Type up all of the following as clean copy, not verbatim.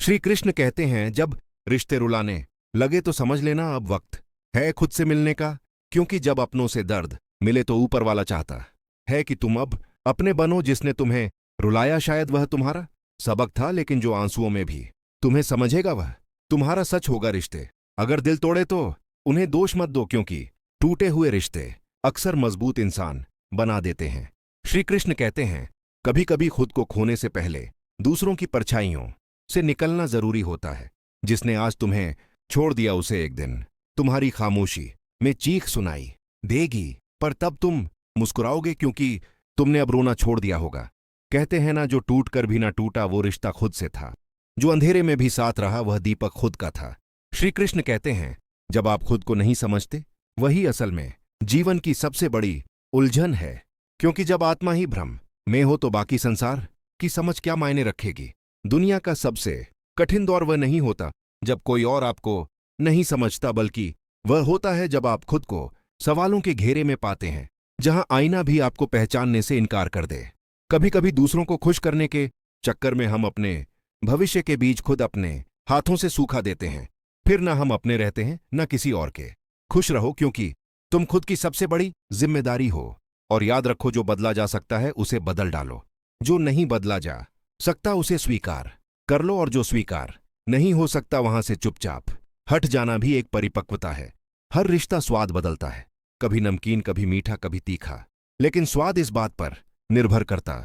श्री कृष्ण कहते हैं, जब रिश्ते रुलाने लगे तो समझ लेना अब वक्त है खुद से मिलने का, क्योंकि जब अपनों से दर्द मिले तो ऊपर वाला चाहता है कि तुम अब अपने बनो। जिसने तुम्हें रुलाया शायद वह तुम्हारा सबक था, लेकिन जो आंसुओं में भी तुम्हें समझेगा वह तुम्हारा सच होगा। रिश्ते अगर दिल तोड़े तो उन्हें दोष मत दो, क्योंकि टूटे हुए रिश्ते अक्सर मजबूत इंसान बना देते हैं। श्री कृष्ण कहते हैं, कभी कभी खुद को खोने से पहले दूसरों की परछाइयों से निकलना जरूरी होता है। जिसने आज तुम्हें छोड़ दिया उसे एक दिन तुम्हारी खामोशी में चीख सुनाई देगी, पर तब तुम मुस्कुराओगे क्योंकि तुमने अब रोना छोड़ दिया होगा। कहते हैं ना, जो टूट कर भी ना टूटा वो रिश्ता खुद से था, जो अंधेरे में भी साथ रहा वह दीपक खुद का था। श्री कृष्ण कहते हैं, जब आप खुद को नहीं समझते वही असल में जीवन की सबसे बड़ी उलझन है, क्योंकि जब आत्मा ही भ्रम में हो तो बाकी संसार की समझ क्या मायने रखेगी। दुनिया का सबसे कठिन दौर वह नहीं होता जब कोई और आपको नहीं समझता, बल्कि वह होता है जब आप खुद को सवालों के घेरे में पाते हैं, जहां आईना भी आपको पहचानने से इनकार कर दे। कभी कभी दूसरों को खुश करने के चक्कर में हम अपने भविष्य के बीज खुद अपने हाथों से सूखा देते हैं। फिर न हम अपने रहते हैं न किसी और के। खुश रहो, क्योंकि तुम खुद की सबसे बड़ी जिम्मेदारी हो। और याद रखो, जो बदला जा सकता है उसे बदल डालो, जो नहीं बदला जा सकता उसे स्वीकार कर लो, और जो स्वीकार नहीं हो सकता वहां से चुपचाप हट जाना भी एक परिपक्वता है। हर रिश्ता स्वाद बदलता है, कभी नमकीन, कभी मीठा, कभी तीखा, लेकिन स्वाद इस बात पर निर्भर करता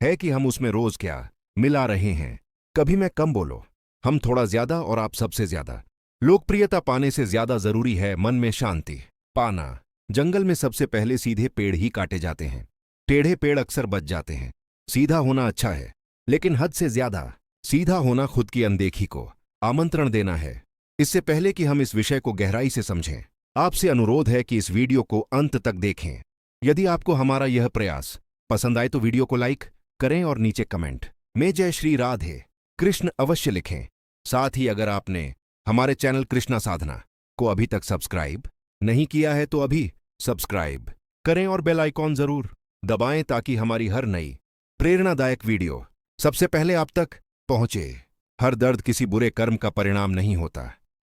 है कि हम उसमें रोज क्या मिला रहे हैं। कभी मैं कम बोलो, हम थोड़ा ज्यादा, और आप सबसे ज्यादा। लोकप्रियता पाने से ज्यादा जरूरी है मन में शांति पाना। जंगल में सबसे पहले सीधे पेड़ ही काटे जाते हैं, टेढ़े पेड़ अक्सर बच जाते हैं। सीधा होना अच्छा है, लेकिन हद से ज्यादा सीधा होना खुद की अनदेखी को आमंत्रण देना है। इससे पहले कि हम इस विषय को गहराई से समझें, आपसे अनुरोध है कि इस वीडियो को अंत तक देखें। यदि आपको हमारा यह प्रयास पसंद आए तो वीडियो को लाइक करें और नीचे कमेंट में जय श्री राधे कृष्ण अवश्य लिखें। साथ ही अगर आपने हमारे चैनल कृष्णा साधना को अभी तक सब्सक्राइब नहीं किया है तो अभी सब्सक्राइब करें और बेल आइकॉन जरूर दबाएं, ताकि हमारी हर नई प्रेरणादायक वीडियो सबसे पहले आप तक पहुंचे। हर दर्द किसी बुरे कर्म का परिणाम नहीं होता।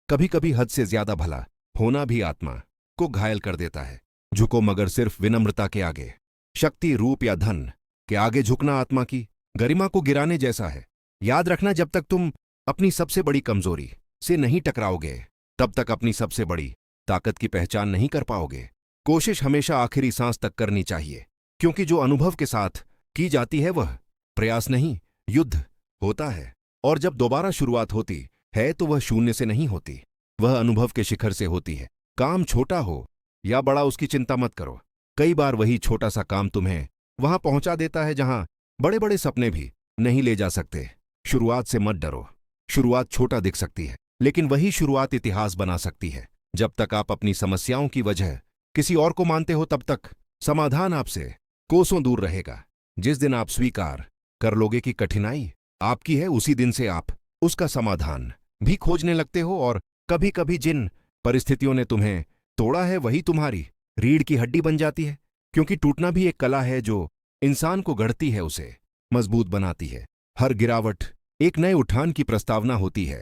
कभी कभी हद से ज्यादा भला होना भी आत्मा को घायल कर देता है। झुको मगर सिर्फ विनम्रता के आगे। शक्ति, रूप या धन के आगे झुकना आत्मा की गरिमा को गिराने जैसा है। याद रखना, जब तक तुम अपनी सबसे बड़ी कमजोरी से नहीं टकराओगे तब तक अपनी सबसे बड़ी ताकत की पहचान नहीं कर पाओगे। कोशिश हमेशा आखिरी सांस तक करनी चाहिए, क्योंकि जो अनुभव के साथ की जाती है वह प्रयास नहीं युद्ध होता है। और जब दोबारा शुरुआत होती है तो वह शून्य से नहीं होती, वह अनुभव के शिखर से होती है। काम छोटा हो या बड़ा उसकी चिंता मत करो। कई बार वही छोटा सा काम तुम्हें वहां पहुंचा देता है जहां बड़े बड़े सपने भी नहीं ले जा सकते। शुरुआत से मत डरो। शुरुआत छोटा दिख सकती है, लेकिन वही शुरुआत इतिहास बना सकती है। जब तक आप अपनी समस्याओं की वजह किसी और को मानते हो तब तक समाधान आपसे कोसों दूर रहेगा। जिस दिन आप स्वीकार कर लोगे कि कठिनाई आपकी है, उसी दिन से आप उसका समाधान भी खोजने लगते हो। और कभी कभी जिन परिस्थितियों ने तुम्हें तोड़ा है वही तुम्हारी रीढ़ की हड्डी बन जाती है, क्योंकि टूटना भी एक कला है जो इंसान को गढ़ती है, उसे मजबूत बनाती है। हर गिरावट एक नए उठान की प्रस्तावना होती है,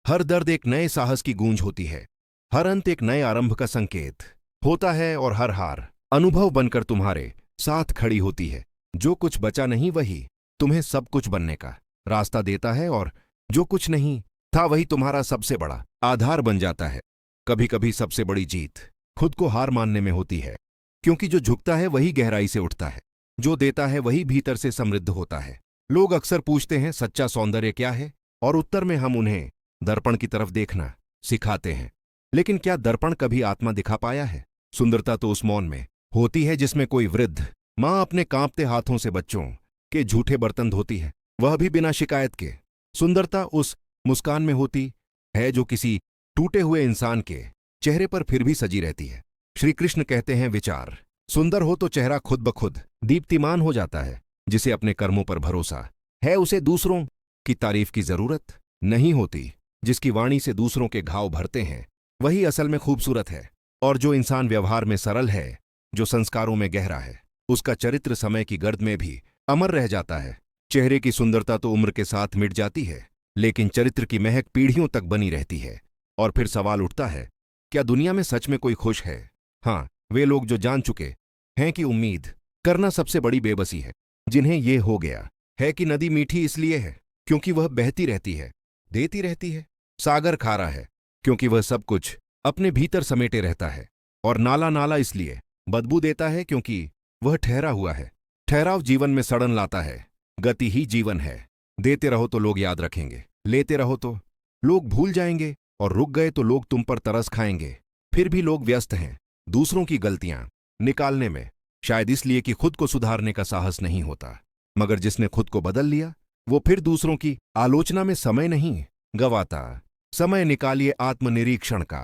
हर दर्द एक नए साहस की गूंज होती है, हर अंत एक नए आरंभ का संकेत होता है, और हर हार अनुभव बनकर तुम्हारे साथ खड़ी होती है। जो कुछ बचा नहीं वही तुम्हें सब कुछ बनने का रास्ता देता है, और जो कुछ नहीं था वही तुम्हारा सबसे बड़ा आधार बन जाता है। कभी कभी सबसे बड़ी जीत खुद को हार मानने में होती है, क्योंकि जो झुकता है वही गहराई से उठता है, जो देता है वही भीतर से समृद्ध होता है। लोग अक्सर पूछते हैं, सच्चा सौंदर्य क्या है? और उत्तर में हम उन्हें दर्पण की तरफ देखना सिखाते हैं। लेकिन क्या दर्पण कभी आत्मा दिखा पाया है? सुंदरता तो उस मौन में होती है जिसमें कोई वृद्ध मां अपने कांपते हाथों से बच्चों के झूठे बर्तन धोती है, वह भी बिना शिकायत के। सुंदरता उस मुस्कान में होती है जो किसी टूटे हुए इंसान के चेहरे पर फिर भी सजी रहती है। श्री कृष्ण कहते हैं, विचार सुंदर हो तो चेहरा खुद ब खुद दीप्तिमान हो जाता है। जिसे अपने कर्मों पर भरोसा है उसे दूसरों की तारीफ की जरूरत नहीं होती। जिसकी वाणी से दूसरों के घाव भरते हैं वही असल में खूबसूरत है। और जो इंसान व्यवहार में सरल है, जो संस्कारों में गहरा है, उसका चरित्र समय की गर्द में भी अमर रह जाता है। चेहरे की सुंदरता तो उम्र के साथ मिट जाती है, लेकिन चरित्र की महक पीढ़ियों तक बनी रहती है। और फिर सवाल उठता है, क्या दुनिया में सच में कोई खुश है? हाँ, वे लोग जो जान चुके हैं कि उम्मीद करना सबसे बड़ी बेबसी है, जिन्हें ये हो गया है कि नदी मीठी इसलिए है क्योंकि वह बहती रहती है, देती रहती है। सागर खारा है क्योंकि वह सब कुछ अपने भीतर समेटे रहता है। और नाला नाला इसलिए बदबू देता है क्योंकि वह ठहरा हुआ है। ठहराव जीवन में सड़न लाता है। गति ही जीवन है। देते रहो तो लोग याद रखेंगे, लेते रहो तो लोग भूल जाएंगे, और रुक गए तो लोग तुम पर तरस खाएंगे। फिर भी लोग व्यस्त हैं दूसरों की गलतियां निकालने में, शायद इसलिए कि खुद को सुधारने का साहस नहीं होता। मगर जिसने खुद को बदल लिया, वो फिर दूसरों की आलोचना में समय नहीं गवाता। समय निकालिए आत्मनिरीक्षण का,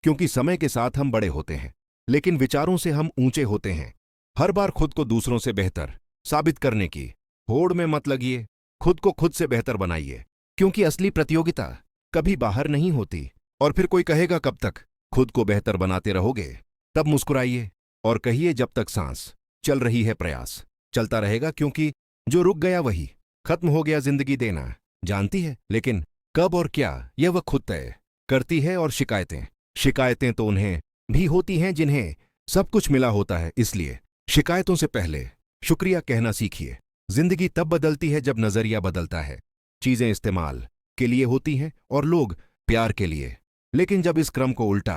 क्योंकि समय के साथ हम बड़े होते हैं, लेकिन विचारों से हम ऊंचे होते हैं। हर बार खुद को दूसरों से बेहतर साबित करने की होड़ में मत लगिए। खुद को खुद से बेहतर बनाइए, क्योंकि असली प्रतियोगिता कभी बाहर नहीं होती। और फिर कोई कहेगा कब तक खुद को बेहतर बनाते रहोगे? तब मुस्कुराइए और कहिए, जब तक सांस चल रही है प्रयास चलता रहेगा, क्योंकि जो रुक गया वही खत्म हो गया। जिंदगी देना जानती है, लेकिन कब और क्या यह वह खुद तय करती है। और शिकायतें तो उन्हें भी होती हैं जिन्हें सब कुछ मिला होता है। इसलिए शिकायतों से पहले शुक्रिया कहना सीखिए। जिंदगी तब बदलती है जब नजरिया बदलता है। चीजें इस्तेमाल के लिए होती हैं और लोग प्यार के लिए, लेकिन जब इस क्रम को उल्टा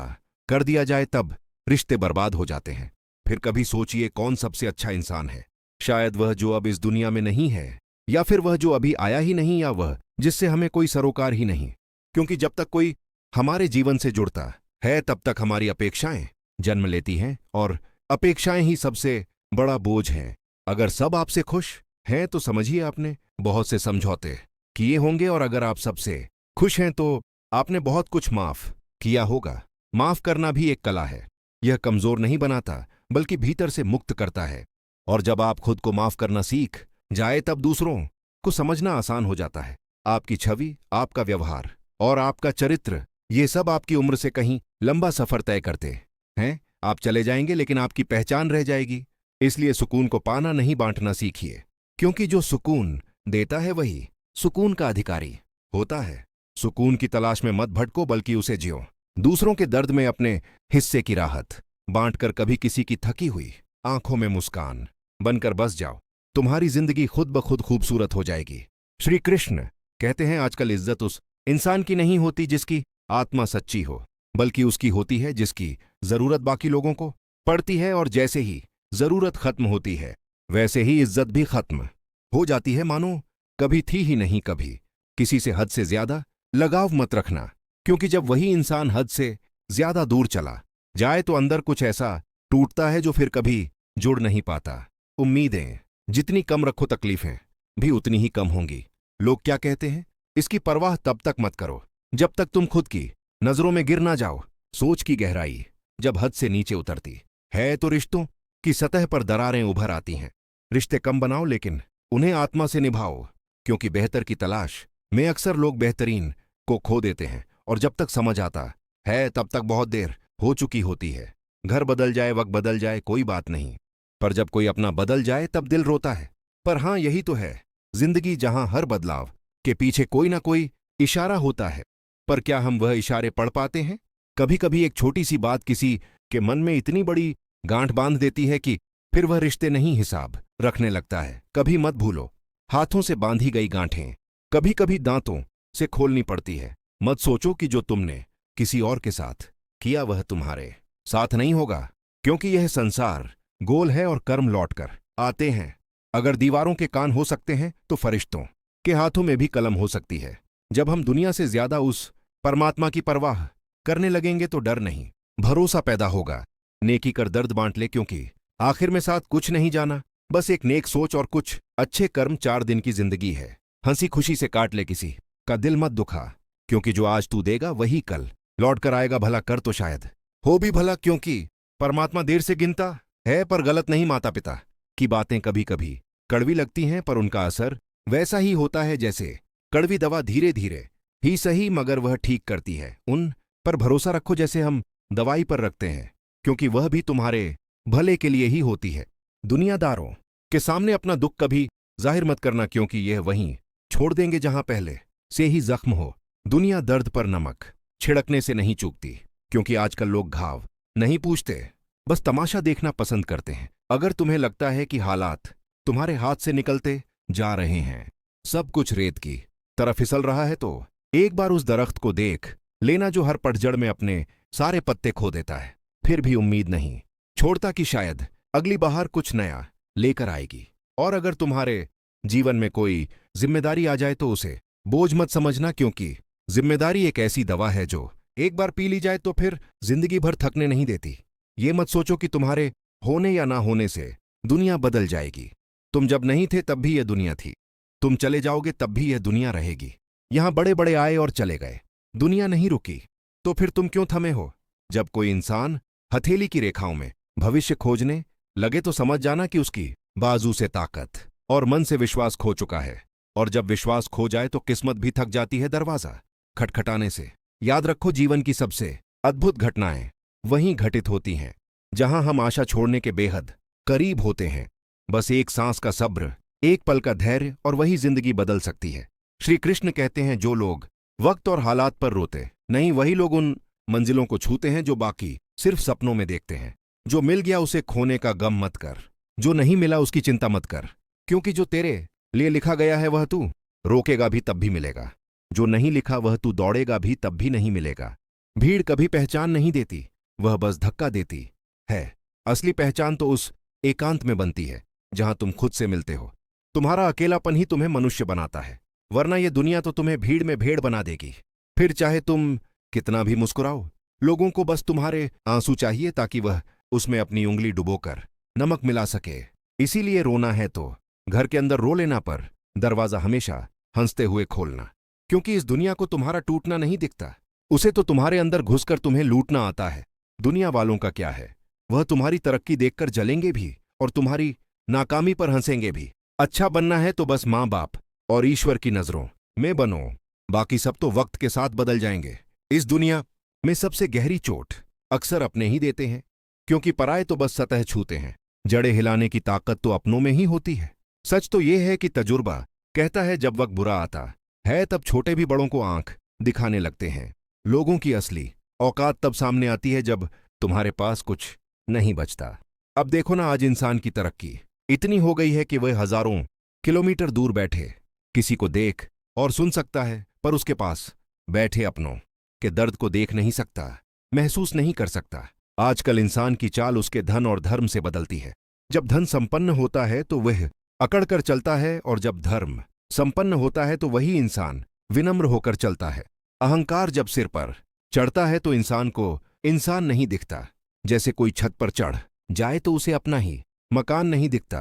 कर दिया जाए तब रिश्ते बर्बाद हो जाते हैं। फिर कभी सोचिए, कौन सबसे अच्छा इंसान है? शायद वह जो अब इस दुनिया में नहीं है, या फिर वह जो अभी आया ही नहीं, या वह जिससे हमें कोई सरोकार ही नहीं। क्योंकि जब तक कोई हमारे जीवन से जुड़ता है, तब तक हमारी अपेक्षाएं जन्म लेती हैं, और अपेक्षाएं ही सबसे बड़ा बोझ हैं। अगर सब आपसे खुश हैं तो समझिए आपने बहुत से समझौते किए होंगे, और अगर आप सबसे खुश हैं तो आपने बहुत कुछ माफ किया होगा। माफ करना भी एक कला है। यह कमजोर नहीं बनाता, बल्कि भीतर से मुक्त करता है। और जब आप खुद को माफ करना सीख जाए, तब दूसरों को समझना आसान हो जाता है। आपकी छवि, आपका व्यवहार और आपका चरित्र, ये सब आपकी उम्र से कहीं लंबा सफर तय करते हैं। आप चले जाएंगे, लेकिन आपकी पहचान रह जाएगी। इसलिए सुकून को पाना नहीं, बांटना सीखिए, क्योंकि जो सुकून देता है वही सुकून का अधिकारी होता है। सुकून की तलाश में मत भटको, बल्कि उसे जियो। दूसरों के दर्द में अपने हिस्से की राहत बांटकर कभी किसी की थकी हुई आंखों में मुस्कान बनकर बस जाओ। तुम्हारी जिंदगी खुद ब खुद खूबसूरत हो जाएगी। श्री कृष्ण कहते हैं, आजकल इज्जत उस इंसान की नहीं होती जिसकी आत्मा सच्ची हो, बल्कि उसकी होती है जिसकी जरूरत बाकी लोगों को पड़ती है। और जैसे ही जरूरत खत्म होती है, वैसे ही इज्जत भी खत्म हो जाती है, मानो कभी थी ही नहीं। कभी किसी से हद से ज्यादा लगाव मत रखना, क्योंकि जब वही इंसान हद से ज्यादा दूर चला जाए तो अंदर कुछ ऐसा टूटता है जो फिर कभी जुड़ नहीं पाता। उम्मीदें जितनी कम रखो, तकलीफें भी उतनी ही कम होंगी। लोग क्या कहते हैं, इसकी परवाह तब तक मत करो जब तक तुम खुद की नजरों में गिर ना जाओ। सोच की गहराई जब हद से नीचे उतरती है तो रिश्तों की सतह पर दरारें उभर आती हैं। रिश्ते कम बनाओ, लेकिन उन्हें आत्मा से निभाओ, क्योंकि बेहतर की तलाश में अक्सर लोग बेहतरीन को खो देते हैं। और जब तक समझ आता है, तब तक बहुत देर हो चुकी होती है। घर बदल जाए, वक्त बदल जाए, कोई बात नहीं, पर जब कोई अपना बदल जाए तब दिल रोता है। पर हां, यही तो है जिंदगी, जहां हर बदलाव के पीछे कोई ना कोई इशारा होता है। पर क्या हम वह इशारे पढ़ पाते हैं? कभी कभी एक छोटी सी बात किसी के मन में इतनी बड़ी गांठ बांध देती है कि फिर वह रिश्ते नहीं हिसाब रखने लगता है। कभी मत भूलो, हाथों से बांधी गई गांठें कभी कभी दांतों से खोलनी पड़ती है। मत सोचो कि जो तुमने किसी और के साथ किया वह तुम्हारे साथ नहीं होगा, क्योंकि यह संसार गोल है और कर्म लौटकर आते हैं। अगर दीवारों के कान हो सकते हैं तो फरिश्तों के हाथों में भी कलम हो सकती है। जब हम दुनिया से ज्यादा उस परमात्मा की परवाह करने लगेंगे तो डर नहीं, भरोसा पैदा होगा। नेकी कर दर्द बांट ले, क्योंकि आखिर में साथ कुछ नहीं जाना, बस एक नेक सोच और कुछ अच्छे कर्म। 4 दिन की जिंदगी है, हंसी खुशी से काट ले, किसी का दिल मत दुखा, क्योंकि जो आज तू देगा वही कल लौट कर आएगा। भला कर तो शायद हो भी भला, क्योंकि परमात्मा देर से गिनता है, पर गलत नहीं। माता पिता की बातें कभी कभी कड़वी लगती हैं, पर उनका असर वैसा ही होता है जैसे कड़वी दवा धीरे धीरे ही सही, मगर वह ठीक करती है। उन पर भरोसा रखो जैसे हम दवाई पर रखते हैं, क्योंकि वह भी तुम्हारे भले के लिए ही होती है। दुनियादारों के सामने अपना दुख कभी जाहिर मत करना, क्योंकि यह वहीं छोड़ देंगे जहां पहले से ही जख्म हो। दुनिया दर्द पर नमक छिड़कने से नहीं चूकती, क्योंकि आजकल लोग घाव नहीं पूछते, बस तमाशा देखना पसंद करते हैं। अगर तुम्हें लगता है कि हालात तुम्हारे हाथ से निकलते जा रहे हैं, सब कुछ रेत की तरह फिसल रहा है, तो एक बार उस दरख्त को देख लेना जो हर पतझड़ में अपने सारे पत्ते खो देता है, फिर भी उम्मीद नहीं छोड़ता कि शायद अगली बहार कुछ नया लेकर आएगी। और अगर तुम्हारे जीवन में कोई जिम्मेदारी आ जाए तो उसे बोझ मत समझना, क्योंकि जिम्मेदारी एक ऐसी दवा है जो एक बार पी ली जाए तो फिर जिंदगी भर थकने नहीं देती। ये मत सोचो कि तुम्हारे होने या ना होने से दुनिया बदल जाएगी। तुम जब नहीं थे तब भी यह दुनिया थी, तुम चले जाओगे तब भी यह दुनिया रहेगी। यहां बड़े बड़े आए और चले गए, दुनिया नहीं रुकी, तो फिर तुम क्यों थमे हो? जब कोई इंसान हथेली की रेखाओं में भविष्य खोजने लगे तो समझ जाना कि उसकी बाजू से ताकत और मन से विश्वास खो चुका है। और जब विश्वास खो जाए तो किस्मत भी थक जाती है दरवाजा खटखटाने से। याद रखो, जीवन की सबसे अद्भुत घटनाएं वहीं घटित होती हैं जहां हम आशा छोड़ने के बेहद करीब होते हैं। बस एक सांस का सब्र, एक पल का धैर्य, और वही जिंदगी बदल सकती है। श्री कृष्ण कहते हैं, जो लोग वक्त और हालात पर रोते नहीं, वही लोग उन मंजिलों को छूते हैं जो बाकी सिर्फ सपनों में देखते हैं। जो मिल गया उसे खोने का गम मत कर, जो नहीं मिला उसकी चिंता मत कर, क्योंकि जो तेरे लिए लिखा गया है वह तू रोकेगा भी तब भी मिलेगा। जो नहीं लिखा वह तू दौड़ेगा भी तब भी नहीं मिलेगा। भीड़ कभी पहचान नहीं देती, वह बस धक्का देती है। असली पहचान तो उस एकांत में बनती है जहां तुम खुद से मिलते हो। तुम्हारा अकेलापन ही तुम्हें मनुष्य बनाता है, वरना यह दुनिया तो तुम्हें भीड़ में भेड़ बना देगी। फिर चाहे तुम कितना भी मुस्कुराओ, लोगों को बस तुम्हारे आंसू चाहिए ताकि वह उसमें अपनी उंगली डुबोकर नमक मिला सके। इसीलिए रोना है तो घर के अंदर रो लेना, पर दरवाजा हमेशा हंसते हुए खोलना, क्योंकि इस दुनिया को तुम्हारा टूटना नहीं दिखता, उसे तो तुम्हारे अंदर घुसकर तुम्हें लूटना आता है। दुनिया वालों का क्या है, वह तुम्हारी तरक्की देखकर जलेंगे भी और तुम्हारी नाकामी पर हंसेंगे भी। अच्छा बनना है तो बस माँ बाप और ईश्वर की नजरों में बनो, बाकी सब तो वक्त के साथ बदल जाएंगे। इस दुनिया में सबसे गहरी चोट अक्सर अपने ही देते हैं, क्योंकि पराये तो बस सतह छूते हैं। जड़े हिलाने की ताकत तो अपनों में ही होती है। सच तो यह है कि तजुर्बा कहता है जब वक्त बुरा आता है तब छोटे भी बड़ों को आंख दिखाने लगते हैं। लोगों की असली औकात तब सामने आती है जब तुम्हारे पास कुछ नहीं बचता। अब देखो ना, आज इंसान की तरक्की इतनी हो गई है कि वह हजारों किलोमीटर दूर बैठे किसी को देख और सुन सकता है, पर उसके पास बैठे अपनों के दर्द को देख नहीं सकता, महसूस नहीं कर सकता। आजकल इंसान की चाल उसके धन और धर्म से बदलती है। जब धन संपन्न होता है तो वह अकड़कर चलता है, और जब धर्म संपन्न होता है तो वही इंसान विनम्र होकर चलता है। अहंकार जब सिर पर चढ़ता है तो इंसान को इंसान नहीं दिखता। जैसे कोई छत पर चढ़ जाए तो उसे अपना ही मकान नहीं दिखता।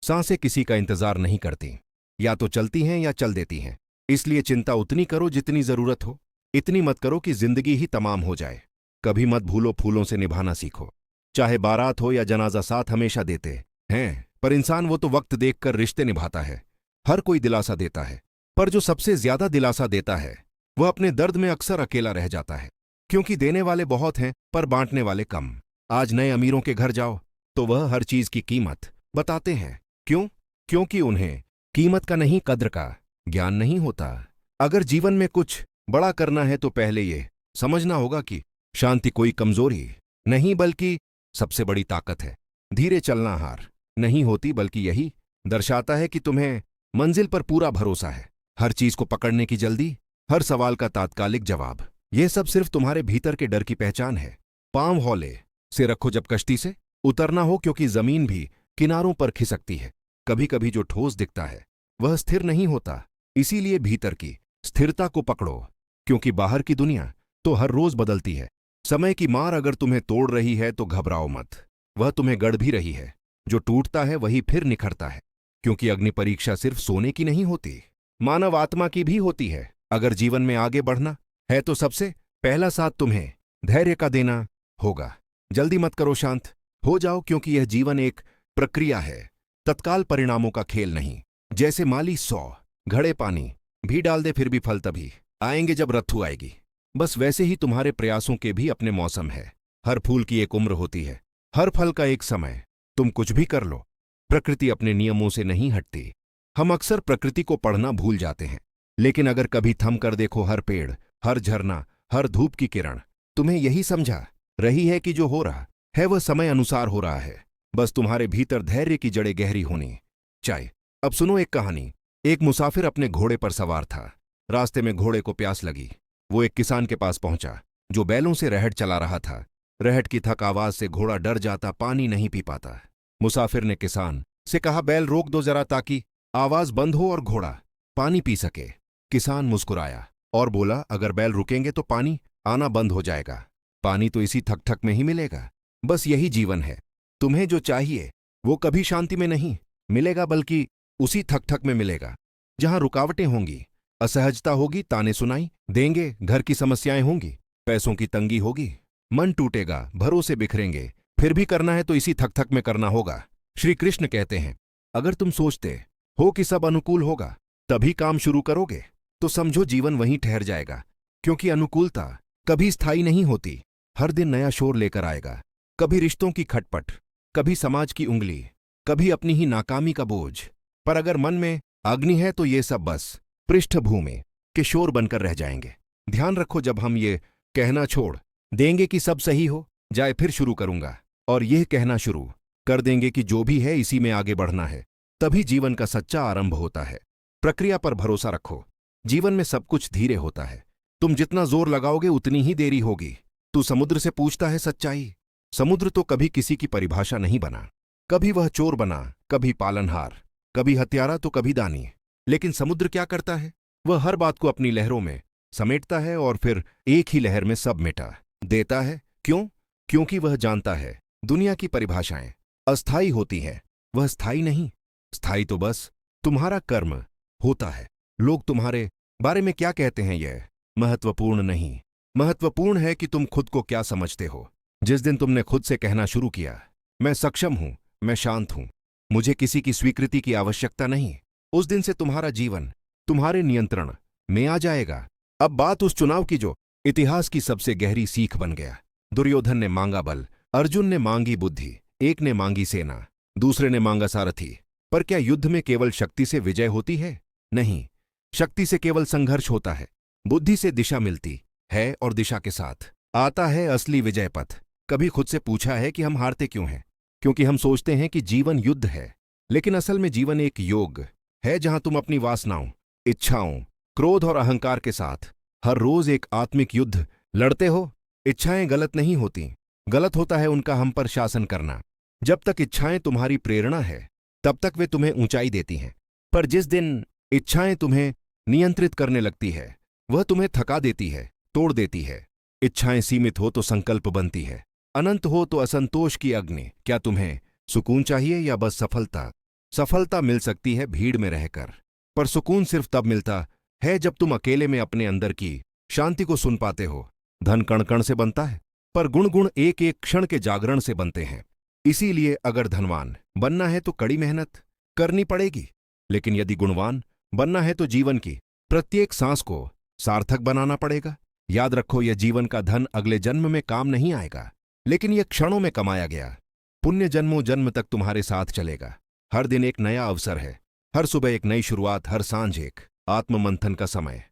सांसें किसी का इंतजार नहीं करती, या तो चलती हैं या चल देती हैं। इसलिए चिंता उतनी करो जितनी जरूरत हो, इतनी मत करो कि जिंदगी ही तमाम हो जाए। कभी मत भूलो, फूलों से निभाना सीखो। चाहे बारात हो या जनाजा, साथ हमेशा देते हैं, पर इंसान वो तो वक्त देखकर रिश्ते निभाता है। हर कोई दिलासा देता है, पर जो सबसे ज्यादा दिलासा देता है वह अपने दर्द में अक्सर अकेला रह जाता है, क्योंकि देने वाले बहुत हैं पर बांटने वाले कम। आज नए अमीरों के घर जाओ तो वह हर चीज की कीमत बताते हैं। क्यों? क्योंकि उन्हें कीमत का नहीं, कद्र का ज्ञान नहीं होता। अगर जीवन में कुछ बड़ा करना है तो पहले ये समझना होगा कि शांति कोई कमजोरी नहीं बल्कि सबसे बड़ी ताकत है। धीरे चलना हार नहीं होती, बल्कि यही दर्शाता है कि तुम्हें मंजिल पर पूरा भरोसा है। हर चीज को पकड़ने की जल्दी, हर सवाल का तात्कालिक जवाब, यह सब सिर्फ तुम्हारे भीतर के डर की पहचान है। पांव हौले से रखो जब कश्ती से उतरना हो, क्योंकि जमीन भी किनारों पर खिसकती है। कभी कभी जो ठोस दिखता है वह स्थिर नहीं होता, इसीलिए भीतर की स्थिरता को पकड़ो, क्योंकि बाहर की दुनिया तो हर रोज बदलती है। समय की मार अगर तुम्हें तोड़ रही है तो घबराओ मत, वह तुम्हें गढ़ भी रही है। जो टूटता है वही फिर निखरता है, क्योंकि अग्नि परीक्षा सिर्फ सोने की नहीं होती, मानव आत्मा की भी होती है। अगर जीवन में आगे बढ़ना है तो सबसे पहला साथ तुम्हें धैर्य का देना होगा। जल्दी मत करो, शांत हो जाओ, क्योंकि यह जीवन एक प्रक्रिया है, तत्काल परिणामों का खेल नहीं। जैसे माली 100 घड़े पानी भी डाल दे फिर भी फल तभी आएंगे जब रत्थु आएगी। बस वैसे ही तुम्हारे प्रयासों के भी अपने मौसम है। हर फूल की एक उम्र होती है, हर फल का एक समय। तुम कुछ भी कर लो, प्रकृति अपने नियमों से नहीं हटती। हम अक्सर प्रकृति को पढ़ना भूल जाते हैं, लेकिन अगर कभी थम कर देखो हर पेड़, हर झरना, हर धूप की किरण, तुम्हें यही समझा रही है कि जो हो रहा है वह समय अनुसार हो रहा है। बस तुम्हारे भीतर धैर्य की जड़ें गहरी होनी चाहिए। अब सुनो एक कहानी। एक मुसाफिर अपने घोड़े पर सवार था। रास्ते में घोड़े को प्यास लगी। वो एक किसान के पास पहुंचा जो बैलों से रहट चला रहा था। रहट की थक आवाज से घोड़ा डर जाता, पानी नहीं पी पाता। मुसाफिर ने किसान से कहा, बैल रोक दो जरा ताकि आवाज बंद हो और घोड़ा पानी पी सके। किसान मुस्कुराया और बोला, अगर बैल रुकेंगे तो पानी आना बंद हो जाएगा। पानी तो इसी थक थक में ही मिलेगा। बस यही जीवन है। तुम्हें जो चाहिए वो कभी शांति में नहीं मिलेगा, बल्कि उसी थक थक में मिलेगा जहां रुकावटें होंगी, असहजता होगी, ताने सुनाई देंगे, घर की समस्याएं होंगी, पैसों की तंगी होगी, मन टूटेगा, भरोसे बिखरेंगे। फिर भी करना है तो इसी थक थक में करना होगा। श्री कृष्ण कहते हैं, अगर तुम सोचते हो कि सब अनुकूल होगा तभी काम शुरू करोगे तो समझो जीवन वहीं ठहर जाएगा। क्योंकि अनुकूलता कभी स्थायी नहीं होती। हर दिन नया शोर लेकर आएगा। कभी रिश्तों की खटपट, कभी समाज की उंगली, कभी अपनी ही नाकामी का बोझ। पर अगर मन में अग्नि है तो ये सब बस पृष्ठभूमि के शोर बनकर रह जाएंगे। ध्यान रखो, जब हम ये कहना छोड़ देंगे कि सब सही हो जाए, फिर शुरू करूंगा, और यह कहना शुरू कर देंगे कि जो भी है इसी में आगे बढ़ना है, तभी जीवन का सच्चा आरंभ होता है। प्रक्रिया पर भरोसा रखो। जीवन में सब कुछ धीरे होता है। तुम जितना जोर लगाओगे उतनी ही देरी होगी। तू समुद्र से पूछता है सच्चाई। समुद्र तो कभी किसी की परिभाषा नहीं बना। कभी वह चोर बना, कभी पालनहार, कभी हत्यारा तो कभी दानी। लेकिन समुद्र क्या करता है? वह हर बात को अपनी लहरों में समेटता है और फिर एक ही लहर में सब मिटा देता है। क्यों? क्योंकि वह जानता है दुनिया की परिभाषाएं अस्थायी होती हैं। वह स्थायी नहीं। स्थायी तो बस तुम्हारा कर्म होता है। लोग तुम्हारे बारे में क्या कहते हैं यह महत्वपूर्ण नहीं। महत्वपूर्ण है कि तुम खुद को क्या समझते हो। जिस दिन तुमने खुद से कहना शुरू किया, मैं सक्षम हूं, मैं शांत हूं, मुझे किसी की स्वीकृति की आवश्यकता नहीं, उस दिन से तुम्हारा जीवन तुम्हारे नियंत्रण में आ जाएगा। अब बात उस चुनाव की जो इतिहास की सबसे गहरी सीख बन गया। दुर्योधन ने मांगा बल, अर्जुन ने मांगी बुद्धि, एक ने मांगी सेना, दूसरे ने मांगा सारथी। पर क्या युद्ध में केवल शक्ति से विजय होती है? नहीं, शक्ति से केवल संघर्ष होता है। बुद्धि से दिशा मिलती है और दिशा के साथ आता है असली विजय पथ। कभी खुद से पूछा है कि हम हारते क्यों हैं? क्योंकि हम सोचते हैं कि जीवन युद्ध है, लेकिन असल में जीवन एक योग है जहां तुम अपनी वासनाओं, इच्छाओं, क्रोध और अहंकार के साथ हर रोज एक आत्मिक युद्ध लड़ते हो। इच्छाएं गलत नहीं होती, गलत होता है उनका हम पर शासन करना। जब तक इच्छाएं तुम्हारी प्रेरणा है तब तक वे तुम्हें ऊंचाई देती हैं, पर जिस दिन इच्छाएं तुम्हें नियंत्रित करने लगती है वह तुम्हें थका देती है, तोड़ देती है। इच्छाएं सीमित हो तो संकल्प बनती है, अनंत हो तो असंतोष की अग्नि। क्या तुम्हें सुकून चाहिए या बस सफलता? सफलता मिल सकती है भीड़ में रहकर, पर सुकून सिर्फ तब मिलता है जब तुम अकेले में अपने अंदर की शांति को सुन पाते हो। धन कण कण से बनता है, पर गुण गुण एक एक क्षण के जागरण से बनते हैं। इसीलिए अगर धनवान बनना है तो कड़ी मेहनत करनी पड़ेगी, लेकिन यदि गुणवान बनना है तो जीवन की प्रत्येक सांस को सार्थक बनाना पड़ेगा। याद रखो, यह जीवन का धन अगले जन्म में काम नहीं आएगा, लेकिन यह क्षणों में कमाया गया पुण्य जन्मों जन्म तक तुम्हारे साथ चलेगा। हर दिन एक नया अवसर है, हर सुबह एक नई शुरुआत, हर सांझ एक आत्ममंथन का समय।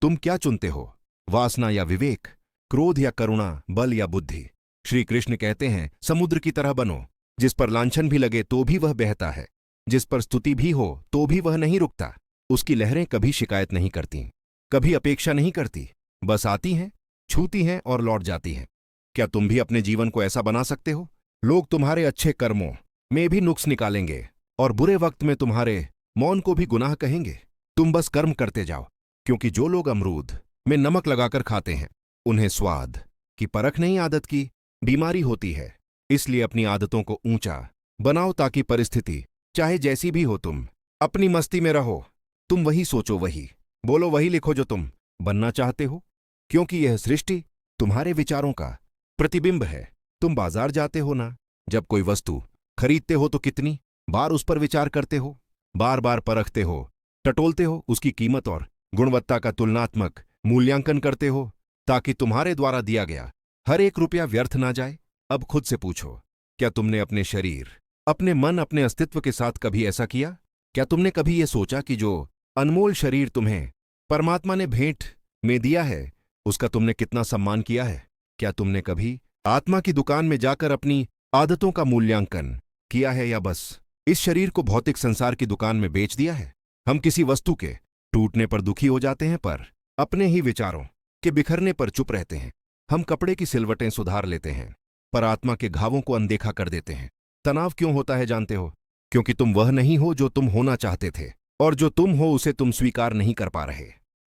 तुम क्या चुनते हो? वासना या विवेक, क्रोध या करुणा, बल या बुद्धि? श्री कृष्ण कहते हैं, समुद्र की तरह बनो, जिस पर लांछन भी लगे तो भी वह बहता है, जिस पर स्तुति भी हो तो भी वह नहीं रुकता। उसकी लहरें कभी शिकायत नहीं करती, कभी अपेक्षा नहीं करती, बस आती हैं, छूती हैं और लौट जाती हैं। क्या तुम भी अपने जीवन को ऐसा बना सकते हो? लोग तुम्हारे अच्छे कर्मों में भी नुक्स निकालेंगे और बुरे वक्त में तुम्हारे मौन को भी गुनाह कहेंगे। तुम बस कर्म करते जाओ, क्योंकि जो लोग अमरूद में नमक लगाकर खाते हैं उन्हें स्वाद की परख नहीं, आदत की बीमारी होती है। इसलिए अपनी आदतों को ऊंचा बनाओ ताकि परिस्थिति चाहे जैसी भी हो तुम अपनी मस्ती में रहो। तुम वही सोचो, वही बोलो, वही लिखो जो तुम बनना चाहते हो, क्योंकि यह सृष्टि तुम्हारे विचारों का प्रतिबिंब है। तुम बाजार जाते हो ना, जब कोई वस्तु खरीदते हो तो कितनी बार उस पर विचार करते हो, बार बार परखते हो, टटोलते हो, उसकी कीमत और गुणवत्ता का तुलनात्मक मूल्यांकन करते हो, ताकि तुम्हारे द्वारा दिया गया हर एक रुपया व्यर्थ ना जाए। अब खुद से पूछो, क्या तुमने अपने शरीर, अपने मन, अपने अस्तित्व के साथ कभी ऐसा किया? क्या तुमने कभी यह सोचा कि जो अनमोल शरीर तुम्हें परमात्मा ने भेंट में दिया है उसका तुमने कितना सम्मान किया है? क्या तुमने कभी आत्मा की दुकान में जाकर अपनी आदतों का मूल्यांकन किया है, या बस इस शरीर को भौतिक संसार की दुकान में बेच दिया है? हम किसी वस्तु के टूटने पर दुखी हो जाते हैं, पर अपने ही विचारों के बिखरने पर चुप रहते हैं। हम कपड़े की सिलवटें सुधार लेते हैं, पर आत्मा के घावों को अनदेखा कर देते हैं। तनाव क्यों होता है जानते हो? क्योंकि तुम वह नहीं हो जो तुम होना चाहते थे, और जो तुम हो उसे तुम स्वीकार नहीं कर पा रहे।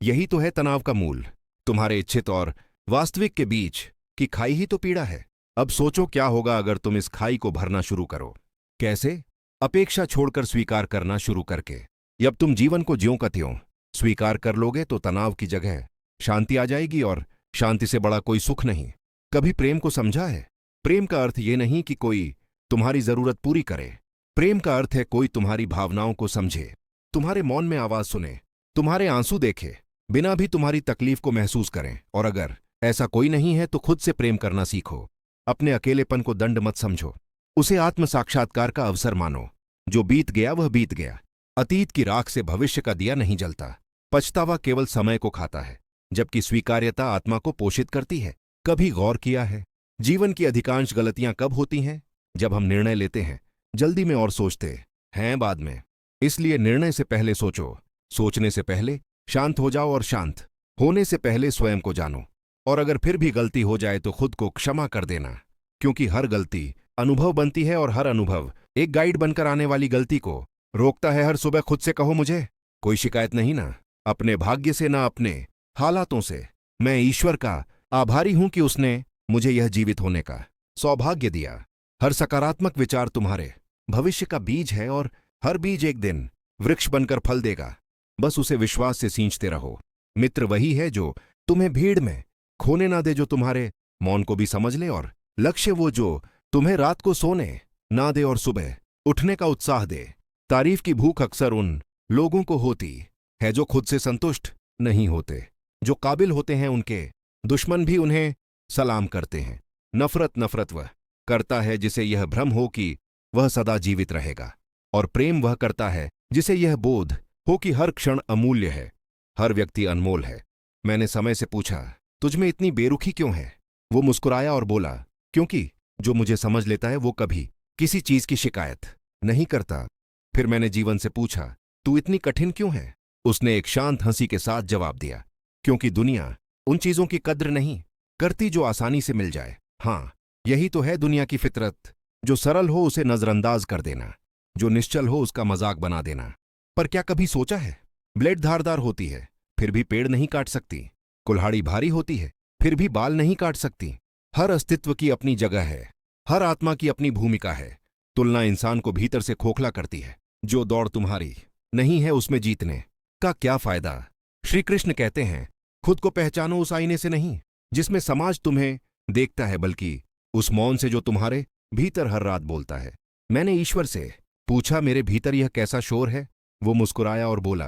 यही तो है तनाव का मूल। तुम्हारे इच्छित और वास्तविक के बीच की खाई ही तो पीड़ा है। अब सोचो क्या होगा अगर तुम इस खाई को भरना शुरू करो। कैसे? अपेक्षा छोड़कर स्वीकार करना शुरू करके। जब तुम जीवन को ज्यों का त्यों स्वीकार कर लोगे तो तनाव की जगह शांति आ जाएगी, और शांति से बड़ा कोई सुख नहीं। कभी प्रेम को समझा है? प्रेम का अर्थ ये नहीं कि कोई तुम्हारी जरूरत पूरी करे। प्रेम का अर्थ है कोई तुम्हारी भावनाओं को समझे, तुम्हारे मौन में आवाज सुने, तुम्हारे आंसू देखे, बिना भी तुम्हारी तकलीफ को महसूस करें। और अगर ऐसा कोई नहीं है तो खुद से प्रेम करना सीखो। अपने अकेलेपन को दंड मत समझो, उसे आत्म साक्षात्कार का अवसर मानो। जो बीत गया वह बीत गया। अतीत की राख से भविष्य का दिया नहीं जलता। पछतावा केवल समय को खाता है, जबकि स्वीकार्यता आत्मा को पोषित करती है। कभी गौर किया है जीवन की अधिकांश गलतियां कब होती हैं? जब हम निर्णय लेते हैं जल्दी में और सोचते हैं बाद में। इसलिए निर्णय से पहले सोचो, सोचने से पहले शांत हो जाओ, और शांत होने से पहले स्वयं को जानो। और अगर फिर भी गलती हो जाए तो खुद को क्षमा कर देना, क्योंकि हर गलती अनुभव बनती है, और हर अनुभव एक गाइड बनकर आने वाली गलती को रोकता है। हर सुबह खुद से कहो, मुझे कोई शिकायत नहीं, ना अपने भाग्य से ना अपने हालातों से। मैं ईश्वर का आभारी हूं कि उसने मुझे यह जीवित होने का सौभाग्य दिया। हर सकारात्मक विचार तुम्हारे भविष्य का बीज है, और हर बीज एक दिन वृक्ष बनकर फल देगा। बस उसे विश्वास से सींचते रहो। मित्र वही है जो तुम्हें भीड़ में खोने ना दे, जो तुम्हारे मौन को भी समझ ले, और लक्ष्य वो जो तुम्हें रात को सोने ना दे और सुबह उठने का उत्साह दे। तारीफ की भूख अक्सर उन लोगों को होती है जो खुद से संतुष्ट नहीं होते। जो काबिल होते हैं उनके दुश्मन भी उन्हें सलाम करते हैं। नफरत वह करता है जिसे यह भ्रम हो कि वह सदा जीवित रहेगा, और प्रेम वह करता है जिसे यह बोध हो कि हर क्षण अमूल्य है, हर व्यक्ति अनमोल है। मैंने समय से पूछा, तुझमें इतनी बेरुखी क्यों है? वो मुस्कुराया और बोला, क्योंकि जो मुझे समझ लेता है वो कभी किसी चीज की शिकायत नहीं करता। फिर मैंने जीवन से पूछा, तू इतनी कठिन क्यों है? उसने एक शांत हंसी के साथ जवाब दिया, क्योंकि दुनिया उन चीजों की कद्र नहीं करती जो आसानी से मिल जाए। हाँ, यही तो है दुनिया की फितरत। जो सरल हो उसे नजरअंदाज कर देना, जो निश्चल हो उसका मजाक बना देना। पर क्या कभी सोचा है, ब्लेड धारदार होती है फिर भी पेड़ नहीं काट सकती। कुल्हाड़ी भारी होती है फिर भी बाल नहीं काट सकती। हर अस्तित्व की अपनी जगह है, हर आत्मा की अपनी भूमिका है। तुलना इंसान को भीतर से खोखला करती है। जो दौड़ तुम्हारी नहीं है उसमें जीतने का क्या फायदा? श्री कृष्ण कहते हैं, खुद को पहचानो उस आईने से नहीं जिसमें समाज तुम्हें देखता है, बल्कि उस मौन से जो तुम्हारे भीतर हर रात बोलता है। मैंने ईश्वर से पूछा, मेरे भीतर यह कैसा शोर है? वो मुस्कुराया और बोला,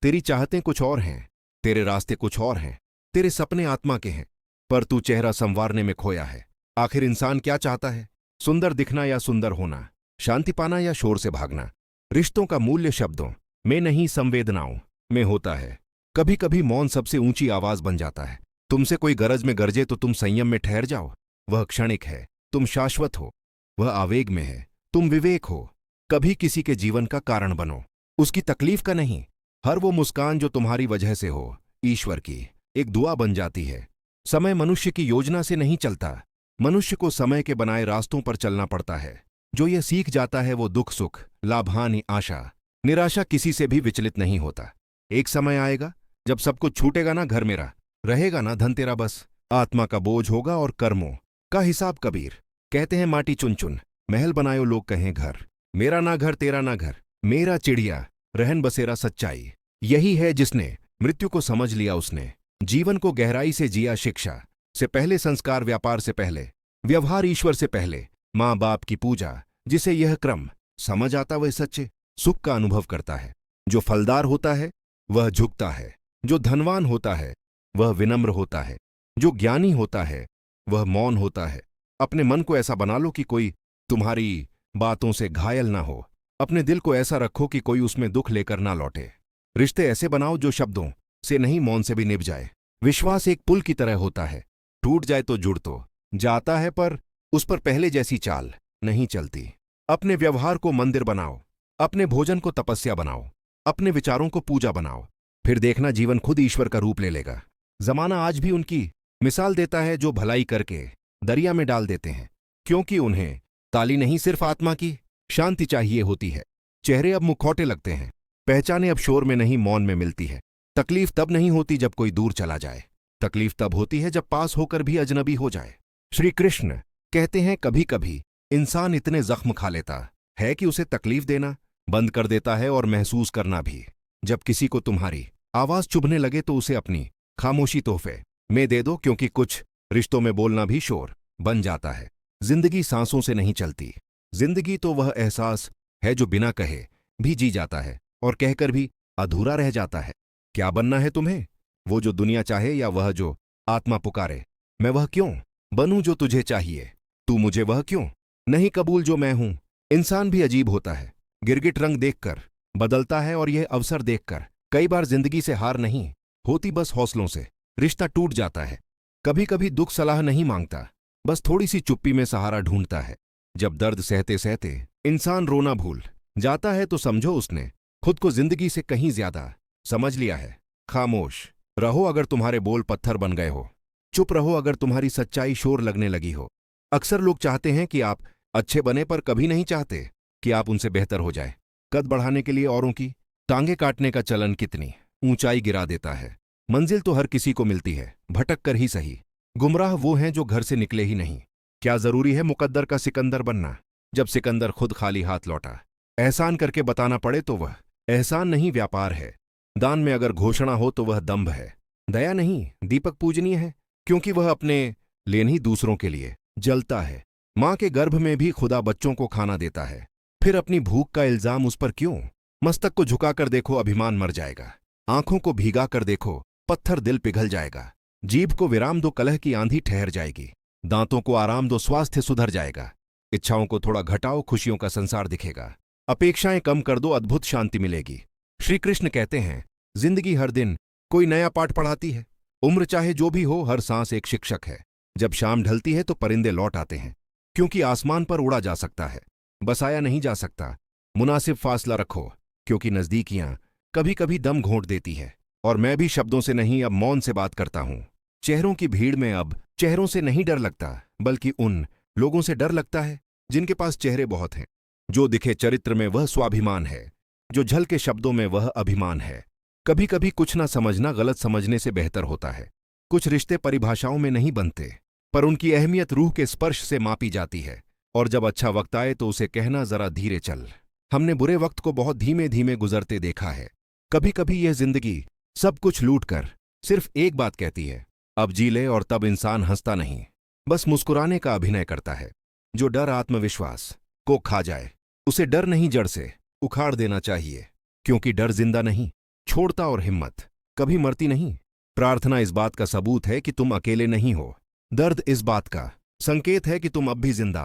तेरी चाहतें कुछ और हैं, तेरे रास्ते कुछ और हैं, तेरे सपने आत्मा के हैं, पर तू चेहरा संवारने में खोया है। आखिर इंसान क्या चाहता है? सुंदर दिखना या सुंदर होना, शांति पाना या शोर से भागना? रिश्तों का मूल्य शब्दों में नहीं संवेदनाओं में होता है। कभी कभी मौन सबसे ऊंची आवाज बन जाता है। तुमसे कोई गरज में गरजे तो तुम संयम में ठहर जाओ। वह क्षणिक है, तुम शाश्वत हो। वह आवेग में है, तुम विवेक हो। कभी किसी के जीवन का कारण बनो, उसकी तकलीफ का नहीं। हर वो मुस्कान जो तुम्हारी वजह से हो ईश्वर की एक दुआ बन जाती है। समय मनुष्य की योजना से नहीं चलता, मनुष्य को समय के बनाए रास्तों पर चलना पड़ता है। जो यह सीख जाता है वो दुख सुख, लाभ हानि, आशा निराशा किसी से भी विचलित नहीं होता। एक समय आएगा जब सब कुछ छूटेगा, ना घर मेरा रहेगा ना धन तेरा, बस आत्मा का बोझ होगा और कर्मों का हिसाब। कबीर कहते हैं, माटी चुन चुन महल बनायो, लोग कहें घर मेरा ना घर तेरा ना घर, मेरा चिड़िया रहन बसेरा। सच्चाई यही है, जिसने मृत्यु को समझ लिया उसने जीवन को गहराई से जिया। शिक्षा से पहले संस्कार, व्यापार से पहले व्यवहार, ईश्वर से पहले माँ बाप की पूजा। जिसे यह क्रम समझ आता वह सच्चे सुख का अनुभव करता है। जो फलदार होता है वह झुकता है, जो धनवान होता है वह विनम्र होता है, जो ज्ञानी होता है वह मौन होता है। अपने मन को ऐसा बना लो कि कोई तुम्हारी बातों से घायल ना हो। अपने दिल को ऐसा रखो कि कोई उसमें दुख लेकर ना लौटे। रिश्ते ऐसे बनाओ जो शब्दों से नहीं मौन से भी निभ जाए। विश्वास एक पुल की तरह होता है, टूट जाए तो जुड़ तो जाता है, पर उस पर पहले जैसी चाल नहीं चलती। अपने व्यवहार को मंदिर बनाओ, अपने भोजन को तपस्या बनाओ, अपने विचारों को पूजा बनाओ, फिर देखना जीवन खुद ईश्वर का रूप ले लेगा। जमाना आज भी उनकी मिसाल देता है जो भलाई करके दरिया में डाल देते हैं, क्योंकि उन्हें ताली नहीं सिर्फ आत्मा की शांति चाहिए होती है। चेहरे अब मुखौटे लगते हैं, पहचाने अब शोर में नहीं मौन में मिलती है। तकलीफ तब नहीं होती जब कोई दूर चला जाए, तकलीफ तब होती है जब पास होकर भी अजनबी हो जाए। श्री कृष्ण कहते हैं कभी कभी इंसान इतने जख्म खा लेता है कि उसे तकलीफ देना बंद कर देता है और महसूस करना भी। जब किसी को तुम्हारी आवाज चुभने लगे तो उसे अपनी खामोशी तोहफे में दे दो, क्योंकि कुछ रिश्तों में बोलना भी शोर बन जाता है। जिंदगी सांसों से नहीं चलती, जिंदगी तो वह एहसास है जो बिना कहे भी जी जाता है और कहकर भी अधूरा रह जाता है। क्या बनना है तुम्हें? वो जो दुनिया चाहे या वह जो आत्मा पुकारे? मैं वह क्यों बनूं जो तुझे चाहिए, तू मुझे वह क्यों नहीं कबूल जो मैं हूं। इंसान भी अजीब होता है, गिरगिट रंग देखकर बदलता है, और यह अवसर देखकर कई बार जिंदगी से हार नहीं होती, बस हौसलों से रिश्ता टूट जाता है। कभी कभी दुख सलाह नहीं मांगता, बस थोड़ी सी चुप्पी में सहारा ढूंढता है। जब दर्द सहते सहते इंसान रोना भूल जाता है तो समझो उसने खुद को जिंदगी से कहीं ज्यादा समझ लिया है। खामोश रहो अगर तुम्हारे बोल पत्थर बन गए हो, चुप रहो अगर तुम्हारी सच्चाई शोर लगने लगी हो। अक्सर लोग चाहते हैं कि आप अच्छे बने, पर कभी नहीं चाहते कि आप उनसे बेहतर हो जाए। कद बढ़ाने के लिए औरों की टांगे काटने का चलन कितनी ऊंचाई गिरा देता है। मंजिल तो हर किसी को मिलती है, भटक कर ही सही। गुमराह वो हैं जो घर से निकले ही नहीं। क्या जरूरी है मुकद्दर का सिकंदर बनना, जब सिकंदर खुद खाली हाथ लौटा? एहसान करके बताना पड़े तो वह एहसान नहीं, व्यापार है। दान में अगर घोषणा हो तो वह दंभ है। दया नहीं, दीपक पूजनीय है, क्योंकि वह अपने लिए नहीं दूसरों के लिए जलता है। मां के गर्भ में भी खुदा बच्चों को खाना देता है, फिर अपनी भूख का इल्जाम उस पर क्यों? मस्तक को झुकाकर देखो, अभिमान मर जाएगा। आंखों को भीगा कर देखो, पत्थर दिल पिघल जाएगा। जीभ को विराम दो, कलह की आंधी ठहर जाएगी। दांतों को आराम दो, स्वास्थ्य सुधर जाएगा। इच्छाओं को थोड़ा घटाओ, खुशियों का संसार दिखेगा। अपेक्षाएं कम कर दो, अद्भुत शांति मिलेगी। श्री कृष्ण कहते हैं जिंदगी हर दिन कोई नया पाठ पढ़ाती है। उम्र चाहे जो भी हो, हर सांस एक शिक्षक है। जब शाम ढलती है तो परिंदे लौट आते हैं, क्योंकि आसमान पर उड़ा जा सकता है, बसाया नहीं जा सकता। मुनासिब फासला रखो, क्योंकि नजदीकियां कभी कभी दम घोंट देती है। और मैं भी शब्दों से नहीं, अब मौन से बात करता हूं। चेहरों की भीड़ में अब चेहरों से नहीं डर लगता, बल्कि उन लोगों से डर लगता है जिनके पास चेहरे बहुत हैं। जो दिखे चरित्र में वह स्वाभिमान है, जो झलके शब्दों में वह अभिमान है। कभी कभी कुछ ना समझना गलत समझने से बेहतर होता है। कुछ रिश्ते परिभाषाओं में नहीं बनते, पर उनकी अहमियत रूह के स्पर्श से मापी जाती है। और जब अच्छा वक्त आए तो उसे कहना, जरा धीरे चल। हमने बुरे वक्त को बहुत धीमे धीमे गुजरते देखा है। कभी कभी यह जिंदगी सब कुछ लूट कर सिर्फ एक बात कहती है, अब जी ले, और तब इंसान हंसता नहीं, बस मुस्कुराने का अभिनय करता है। जो डर आत्मविश्वास को खा जाए, उसे डर नहीं जड़ से उखाड़ देना चाहिए, क्योंकि डर जिंदा नहीं छोड़ता और हिम्मत कभी मरती नहीं। प्रार्थना इस बात का सबूत है कि तुम अकेले नहीं हो। दर्द इस बात का संकेत है कि तुम अब भी जिंदा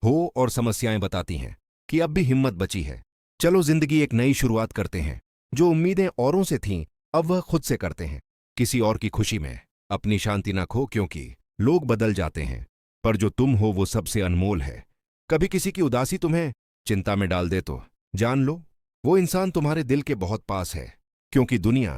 हो, और समस्याएं बताती हैं कि अब भी हिम्मत बची है। चलो जिंदगी एक नई शुरुआत करते हैं। जो उम्मीदें औरों से थीं, अब वह खुद से करते हैं। किसी और की खुशी में अपनी शांति न खो, क्योंकि लोग बदल जाते हैं, पर जो तुम हो वो सबसे अनमोल है। कभी किसी की उदासी तुम्हें चिंता में डाल दे तो जान लो वो इंसान तुम्हारे दिल के बहुत पास है, क्योंकि दुनिया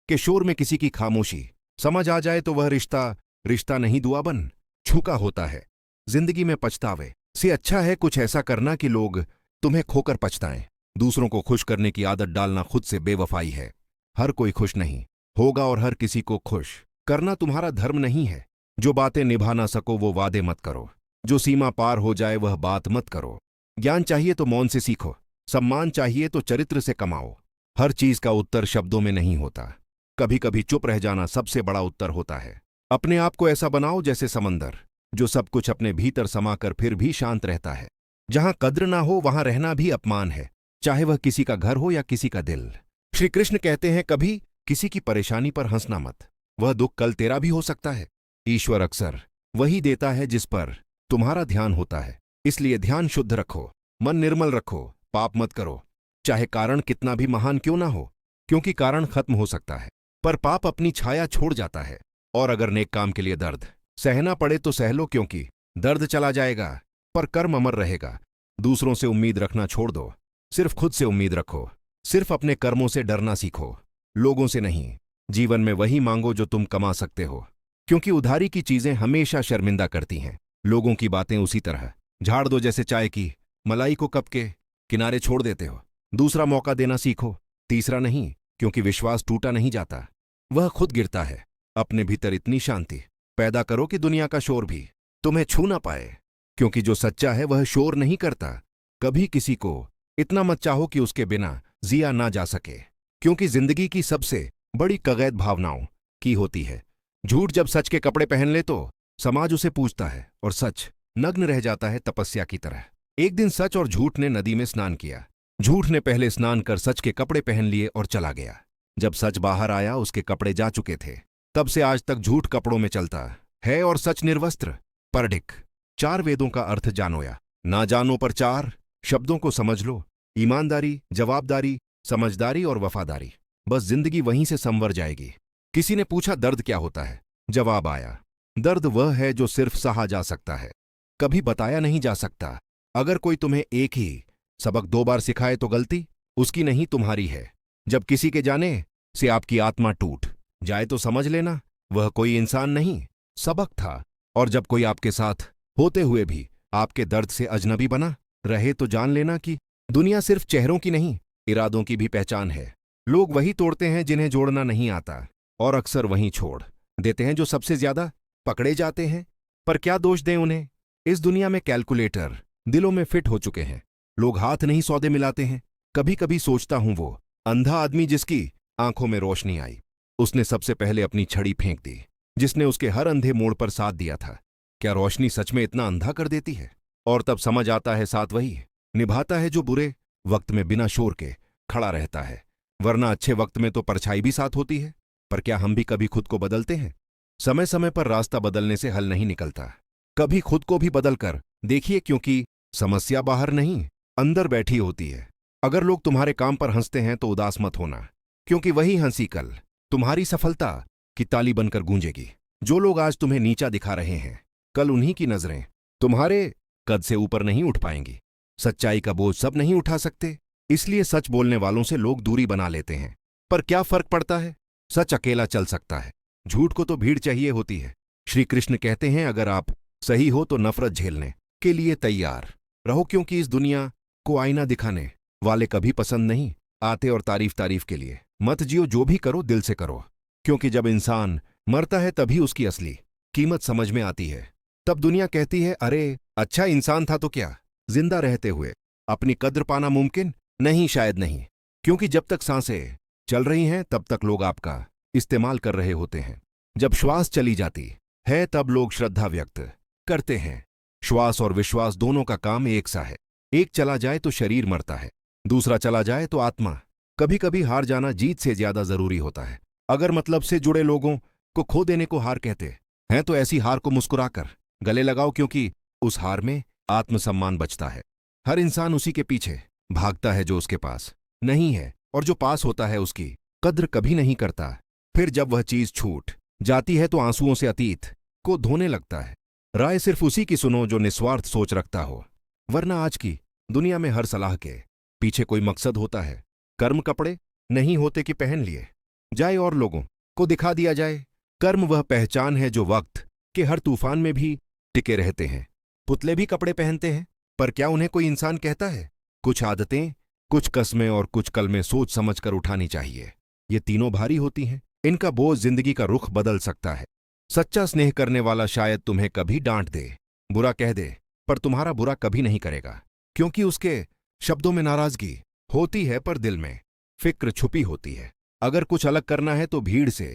के शोर में किसी की खामोशी समझ आ जाए तो वह रिश्ता नहीं, दुआ बन छूका होता है। जिंदगी में पछतावे से अच्छा है कुछ ऐसा करना कि लोग तुम्हें खोकर पछताएं। दूसरों को खुश करने की आदत डालना खुद से बेवफाई है। हर कोई खुश नहीं होगा, और हर किसी को खुश करना तुम्हारा धर्म नहीं है। जो बातें निभा ना सको वो वादे मत करो, जो सीमा पार हो जाए वह बात मत करो। ज्ञान चाहिए तो मौन से सीखो, सम्मान चाहिए तो चरित्र से कमाओ। हर चीज का उत्तर शब्दों में नहीं होता, कभी कभी चुप रह जाना सबसे बड़ा उत्तर होता है। अपने आप को ऐसा बनाओ जैसे समंदर, जो सब कुछ अपने भीतर समाकर फिर भी शांत रहता है। जहां कद्र ना हो वहां रहना भी अपमान है, चाहे वह किसी का घर हो या किसी का दिल। श्री कृष्ण कहते हैं कभी किसी की परेशानी पर हंसना मत, वह दुख कल तेरा भी हो सकता है। ईश्वर अक्सर वही देता है जिस पर तुम्हारा ध्यान होता है। इसलिए ध्यान शुद्ध रखो, मन निर्मल रखो, पाप मत करो, चाहे कारण कितना भी महान क्यों ना हो, क्योंकि कारण खत्म हो सकता है, पर पाप अपनी छाया छोड़ जाता है। और अगर नेक काम के लिए दर्द सहना पड़े तो सह लो, क्योंकि दर्द चला जाएगा पर कर्म अमर रहेगा। दूसरों से उम्मीद रखना छोड़ दो, सिर्फ खुद से उम्मीद रखो। सिर्फ अपने कर्मों से डरना सीखो, लोगों से नहीं। जीवन में वही मांगो जो तुम कमा सकते हो, क्योंकि उधारी की चीजें हमेशा शर्मिंदा करती हैं। लोगों की बातें उसी तरह झाड़ दो जैसे चाय की मलाई को कप के किनारे छोड़ देते हो। दूसरा मौका देना सीखो, तीसरा नहीं, क्योंकि विश्वास टूटा नहीं जाता, वह खुद गिरता है। अपने भीतर इतनी शांति पैदा करो कि दुनिया का शोर भी तुम्हें छू ना पाए, क्योंकि जो सच्चा है वह शोर नहीं करता। कभी किसी को इतना मत चाहो कि उसके बिना जिया ना जा सके, क्योंकि जिंदगी की सबसे बड़ी कगैद भावनाओं की होती है। झूठ जब सच के कपड़े पहन ले तो समाज उसे पूछता है, और सच नग्न रह जाता है तपस्या की तरह। एक दिन सच और झूठ ने नदी में स्नान किया। झूठ ने पहले स्नान कर सच के कपड़े पहन लिए और चला गया। जब सच बाहर आया उसके कपड़े जा चुके थे। तब से आज तक झूठ कपड़ों में चलता है और सच निर्वस्त्र। परडिक 4 वेदों का अर्थ जानोया, ना जानो पर 4 शब्दों को समझ लो। ईमानदारी, जवाबदारी, समझदारी और वफादारी। बस जिंदगी वहीं से संवर जाएगी। किसी ने पूछा दर्द क्या होता है? जवाब आया, दर्द वह है जो सिर्फ सहा जा सकता है, कभी बताया नहीं जा सकता। अगर कोई तुम्हें एक ही सबक 2 बार सिखाए तो गलती उसकी नहीं तुम्हारी है। जब किसी के जाने से आपकी आत्मा टूट जाए तो समझ लेना वह कोई इंसान नहीं, सबक था। और जब कोई आपके साथ होते हुए भी आपके दर्द से अजनबी बना रहे तो जान लेना कि दुनिया सिर्फ चेहरों की नहीं, इरादों की भी पहचान है। लोग वही तोड़ते हैं जिन्हें जोड़ना नहीं आता, और अक्सर वहीं छोड़ देते हैं जो सबसे ज्यादा पकड़े जाते हैं। पर क्या दोष दें उन्हें? इस दुनिया में कैलकुलेटर दिलों में फिट हो चुके हैं। लोग हाथ नहीं सौदे मिलाते हैं। कभी कभी सोचता हूं वो अंधा आदमी जिसकी आंखों में रोशनी आई, उसने सबसे पहले अपनी छड़ी फेंक दी, जिसने उसके हर अंधे मोड़ पर साथ दिया था। क्या रोशनी सच में इतना अंधा कर देती है? और तब समझ आता है साथ वही निभाता है जो बुरे वक्त में बिना शोर के खड़ा रहता है। वरना अच्छे वक्त में तो परछाई भी साथ होती है। पर क्या हम भी कभी खुद को बदलते हैं? समय समय पर रास्ता बदलने से हल नहीं निकलता। कभी खुद को भी बदल कर देखिए, क्योंकि समस्या बाहर नहीं अंदर बैठी होती है। अगर लोग तुम्हारे काम पर हंसते हैं तो उदास मत होना, क्योंकि वही हंसी कल तुम्हारी सफलता की ताली बनकर गूंजेगी। जो लोग आज तुम्हें नीचा दिखा रहे हैं, कल उन्हीं की नजरें तुम्हारे कद से ऊपर नहीं उठ पाएंगी। सच्चाई का बोझ सब नहीं उठा सकते, इसलिए सच बोलने वालों से लोग दूरी बना लेते हैं। पर क्या फर्क पड़ता है? सच अकेला चल सकता है, झूठ को तो भीड़ चाहिए होती है। श्री कृष्ण कहते हैं, अगर आप सही हो तो नफरत झेलने के लिए तैयार रहो, क्योंकि इस दुनिया को आईना दिखाने वाले कभी पसंद नहीं आते। और तारीफ के लिए मत जियो, जो भी करो दिल से करो, क्योंकि जब इंसान मरता है तभी उसकी असली कीमत समझ में आती है। तब दुनिया कहती है, अरे अच्छा इंसान था तो क्या जिंदा रहते हुए अपनी कद्र पाना मुमकिन नहीं? शायद नहीं, क्योंकि जब तक सांसें चल रही हैं तब तक लोग आपका इस्तेमाल कर रहे होते हैं। जब श्वास चली जाती है तब लोग श्रद्धा व्यक्त करते हैं। श्वास और विश्वास दोनों का काम एक सा है। एक चला जाए तो शरीर मरता है, दूसरा चला जाए तो आत्मा। कभी कभी हार जाना जीत से ज्यादा जरूरी होता है। अगर मतलब से जुड़े लोगों को खो देने को हार कहते हैं तो ऐसी हार को मुस्कुराकर गले लगाओ, क्योंकि उस हार में आत्मसम्मान बचता है। हर इंसान उसी के पीछे भागता है जो उसके पास नहीं है, और जो पास होता है उसकी कद्र कभी नहीं करता। फिर जब वह चीज छूट जाती है तो आंसुओं से अतीत को धोने लगता है। राय सिर्फ उसी की सुनो जो निस्वार्थ सोच रखता हो, वरना आज की दुनिया में हर सलाह के पीछे कोई मकसद होता है। कर्म कपड़े नहीं होते कि पहन लिए जाए और लोगों को दिखा दिया जाए। कर्म वह पहचान है जो वक्त के हर तूफान में भी टिके रहते हैं। पुतले भी कपड़े पहनते हैं, पर क्या उन्हें कोई इंसान कहता है? कुछ आदतें, कुछ कस्में और कुछ कलमें सोच समझ कर उठानी चाहिए। ये तीनों भारी होती हैं, इनका बोझ जिंदगी का रुख बदल सकता है। सच्चा स्नेह करने वाला शायद तुम्हें कभी डांट दे, बुरा कह दे, पर तुम्हारा बुरा कभी नहीं करेगा, क्योंकि उसके शब्दों में नाराजगी होती है पर दिल में फिक्र छुपी होती है। अगर कुछ अलग करना है तो भीड़ से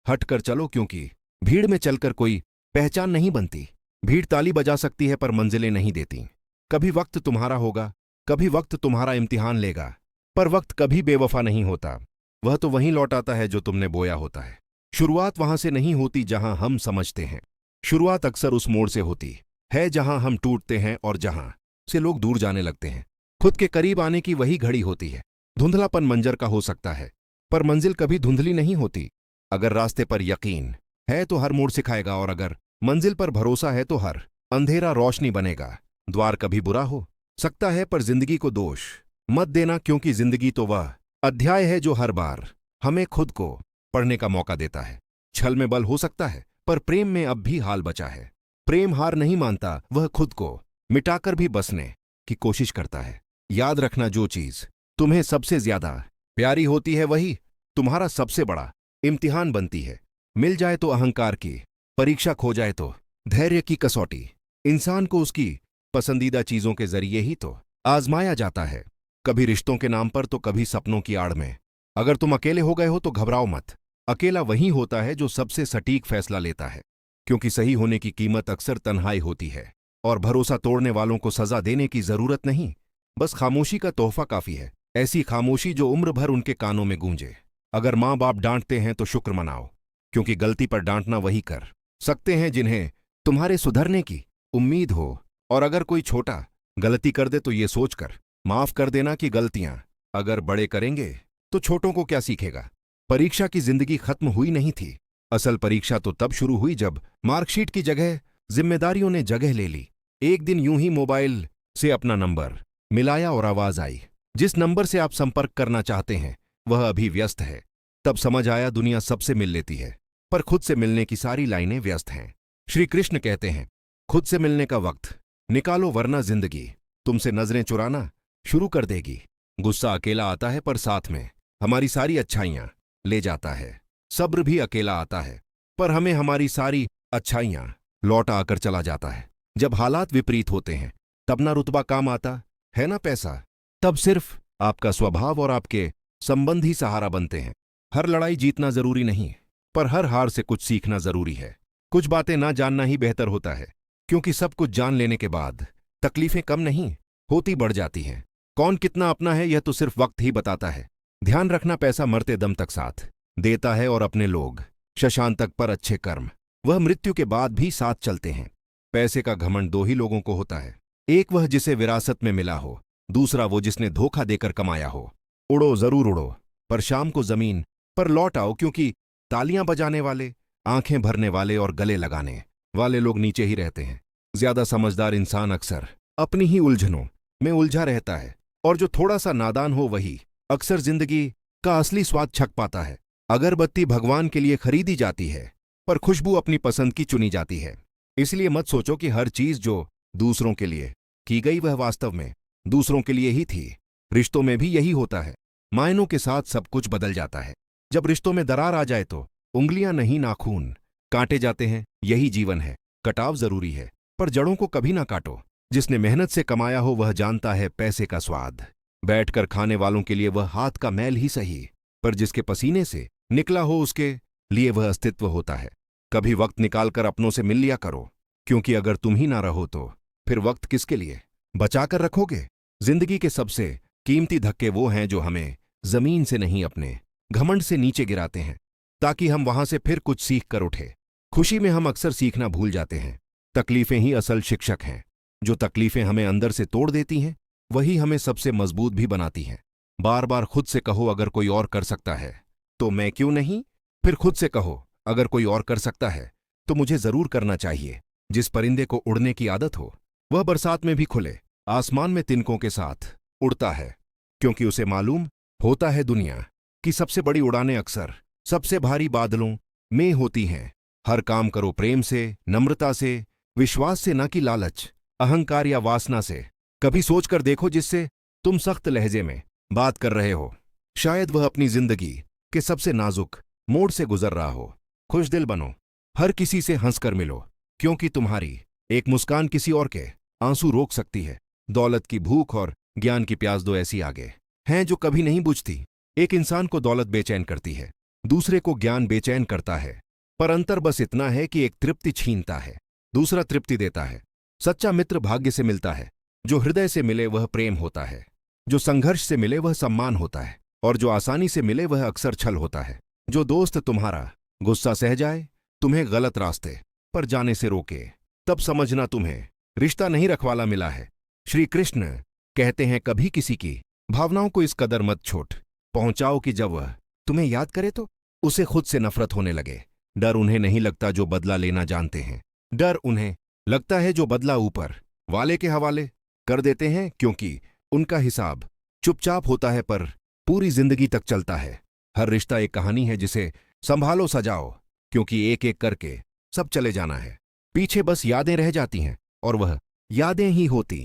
हटकर चलो, क्योंकि भीड़ में चलकर कोई पहचान नहीं बनती। भीड़ ताली बजा सकती है पर मंजिलें नहीं देती। कभी वक्त तुम्हारा होगा, कभी वक्त तुम्हारा इम्तिहान लेगा, पर वक्त कभी बेवफा नहीं होता। वह तो वहीं लौटाता है जो तुमने बोया होता है। शुरुआत वहां से नहीं होती जहां हम समझते हैं। शुरुआत अक्सर उस मोड़ से होती है जहां हम टूटते हैं और जहां से लोग दूर जाने लगते हैं। खुद के करीब आने की वही घड़ी होती है। धुंधलापन मंजर का हो सकता है, पर मंजिल कभी धुंधली नहीं होती। अगर रास्ते पर यकीन है तो हर मोड़ सिखाएगा, और अगर मंजिल पर भरोसा है तो हर अंधेरा रोशनी बनेगा। द्वार कभी बुरा हो सकता है, पर जिंदगी को दोष मत देना, क्योंकि जिंदगी तो वह अध्याय है जो हर बार हमें खुद को पढ़ने का मौका देता है। छल में बल हो सकता है, पर प्रेम में अब भी हाल बचा है। प्रेम हार नहीं मानता, वह खुद को मिटाकर भी बसने की कोशिश करता है। याद रखना, जो चीज तुम्हें सबसे ज्यादा प्यारी होती है वही तुम्हारा सबसे बड़ा इम्तिहान बनती है। मिल जाए तो अहंकार की परीक्षा, खो जाए तो धैर्य की कसौटी। इंसान को उसकी पसंदीदा चीजों के जरिए ही तो आजमाया जाता है, कभी रिश्तों के नाम पर तो कभी सपनों की आड़ में। अगर तुम अकेले हो गए हो तो घबराओ मत। अकेला वही होता है जो सबसे सटीक फैसला लेता है, क्योंकि सही होने की कीमत अक्सर तन्हाई होती है, और भरोसा तोड़ने वालों को सजा देने की जरूरत नहीं, बस खामोशी का तोहफा काफी है। ऐसी खामोशी जो उम्र भर उनके कानों में गूंजे। अगर माँ बाप डांटते हैं तो शुक्र मनाओ, क्योंकि गलती पर डांटना वही कर सकते हैं जिन्हें तुम्हारे सुधरने की उम्मीद हो। और अगर कोई छोटा गलती कर दे तो ये सोचकर माफ कर देना कि गलतियां अगर बड़े करेंगे तो छोटों को क्या सीखेगा। परीक्षा की जिंदगी खत्म हुई नहीं थी। असल परीक्षा तो तब शुरू हुई जब मार्कशीट की जगह जिम्मेदारियों ने जगह ले ली। एक दिन यूं ही मोबाइल से अपना नंबर मिलाया और आवाज आई, जिस नंबर से आप संपर्क करना चाहते हैं वह अभी व्यस्त है। तब समझ आया, दुनिया सबसे मिल लेती है, पर खुद से मिलने की सारी लाइनें व्यस्त हैं। श्री कृष्ण कहते हैं, खुद से मिलने का वक्त निकालो, वरना जिंदगी तुमसे नजरें चुराना शुरू कर देगी। गुस्सा अकेला आता है, पर साथ में हमारी सारी अच्छाइयां ले जाता है। सब्र भी अकेला आता है, पर हमें हमारी सारी अच्छाइयां लौटा आकर चला जाता है। जब हालात विपरीत होते हैं तब ना रुतबा काम आता है ना पैसा, तब सिर्फ आपका स्वभाव और आपके संबंध ही सहारा बनते हैं। हर लड़ाई जीतना जरूरी नहीं, पर हर हार से कुछ सीखना जरूरी है। कुछ बातें ना जानना ही बेहतर होता है, क्योंकि सब कुछ जान लेने के बाद तकलीफें कम नहीं होती, बढ़ जाती हैं। कौन कितना अपना है यह तो सिर्फ वक्त ही बताता है। ध्यान रखना, पैसा मरते दम तक साथ देता है, और अपने लोग शशान तक, पर अच्छे कर्म वह मृत्यु के बाद भी साथ चलते हैं। पैसे का घमंड दो ही लोगों को होता है, एक वह जिसे विरासत में मिला हो, दूसरा वो जिसने धोखा देकर कमाया हो। उड़ो जरूर उड़ो, पर शाम को जमीन पर लौट आओ, क्योंकि तालियां बजाने वाले, आंखें भरने वाले और गले लगाने वाले लोग नीचे ही रहते हैं। ज्यादा समझदार इंसान अक्सर अपनी ही उलझनों में उलझा रहता है, और जो थोड़ा सा नादान हो वही अक्सर जिंदगी का असली स्वाद छक पाता है। अगरबत्ती भगवान के लिए खरीदी जाती है, पर खुशबू अपनी पसंद की चुनी जाती है। इसलिए मत सोचो कि हर चीज जो दूसरों के लिए की गई वह वास्तव में दूसरों के लिए ही थी। रिश्तों में भी यही होता है, मायनों के साथ सब कुछ बदल जाता है। जब रिश्तों में दरार आ जाए तो उंगलियां नहीं नाखून काटे जाते हैं। यही जीवन है, कटाव जरूरी है, पर जड़ों को कभी ना काटो। जिसने मेहनत से कमाया हो वह जानता है पैसे का स्वाद। बैठकर खाने वालों के लिए वह हाथ का मैल ही सही, पर जिसके पसीने से निकला हो उसके लिए वह अस्तित्व होता है। कभी वक्त निकालकर अपनों से मिल लिया करो, क्योंकि अगर तुम ही ना रहो तो फिर वक्त किसके लिए बचाकर रखोगे। जिंदगी के सबसे कीमती धक्के वो हैं जो हमें जमीन से नहीं अपने घमंड से नीचे गिराते हैं, ताकि हम वहां से फिर कुछ सीख कर उठे। खुशी में हम अक्सर सीखना भूल जाते हैं। तकलीफें ही असल शिक्षक हैं। जो तकलीफें हमें अंदर से तोड़ देती हैं वही हमें सबसे मजबूत भी बनाती हैं। बार बार खुद से कहो, अगर कोई और कर सकता है तो मैं क्यों नहीं। फिर खुद से कहो, अगर कोई और कर सकता है तो मुझे जरूर करना चाहिए। जिस परिंदे को उड़ने की आदत हो वह बरसात में भी खुले आसमान में तिनकों के साथ उड़ता है, क्योंकि उसे मालूम होता है दुनिया की सबसे बड़ी उड़ानें अक्सर सबसे भारी बादलों में होती हैं। हर काम करो प्रेम से, नम्रता से, विश्वास से, न कि लालच, अहंकार या वासना से। कभी सोचकर देखो, जिससे तुम सख्त लहजे में बात कर रहे हो शायद वह अपनी जिंदगी के सबसे नाजुक मोड़ से गुजर रहा हो। खुश दिल बनो, हर किसी से हंसकर मिलो, क्योंकि तुम्हारी एक मुस्कान किसी और के आंसू रोक सकती है। दौलत की भूख और ज्ञान की प्यास दो ऐसी आगे हैं जो कभी नहीं बुझती। एक इंसान को दौलत बेचैन करती है, दूसरे को ज्ञान बेचैन करता है, पर अंतर बस इतना है कि एक तृप्ति छीनता है, दूसरा तृप्ति देता है। सच्चा मित्र भाग्य से मिलता है, जो हृदय से मिले वह प्रेम होता है, जो संघर्ष से मिले वह सम्मान होता है, और जो आसानी से मिले वह अक्सर छल होता है। जो दोस्त तुम्हारा गुस्सा सह जाए, तुम्हें गलत रास्ते पर जाने से रोके, तब समझना तुम्हें रिश्ता नहीं रखवाला मिला है। श्री कृष्ण कहते हैं, कभी किसी की भावनाओं को इस कदर मत छोट पहुंचाओ कि जब वह तुम्हें याद करे तो उसे खुद से नफरत होने लगे। डर उन्हें नहीं लगता जो बदला लेना जानते हैं। डर उन्हें लगता है जो बदला ऊपर वाले के हवाले कर देते हैं, क्योंकि उनका हिसाब चुपचाप होता है पर पूरी जिंदगी तक चलता है। हर रिश्ता एक कहानी है जिसे संभालो सजाओ, क्योंकि एक एक करके सब चले जाना है। पीछे बस यादें रह जाती हैं, और वह यादें ही होती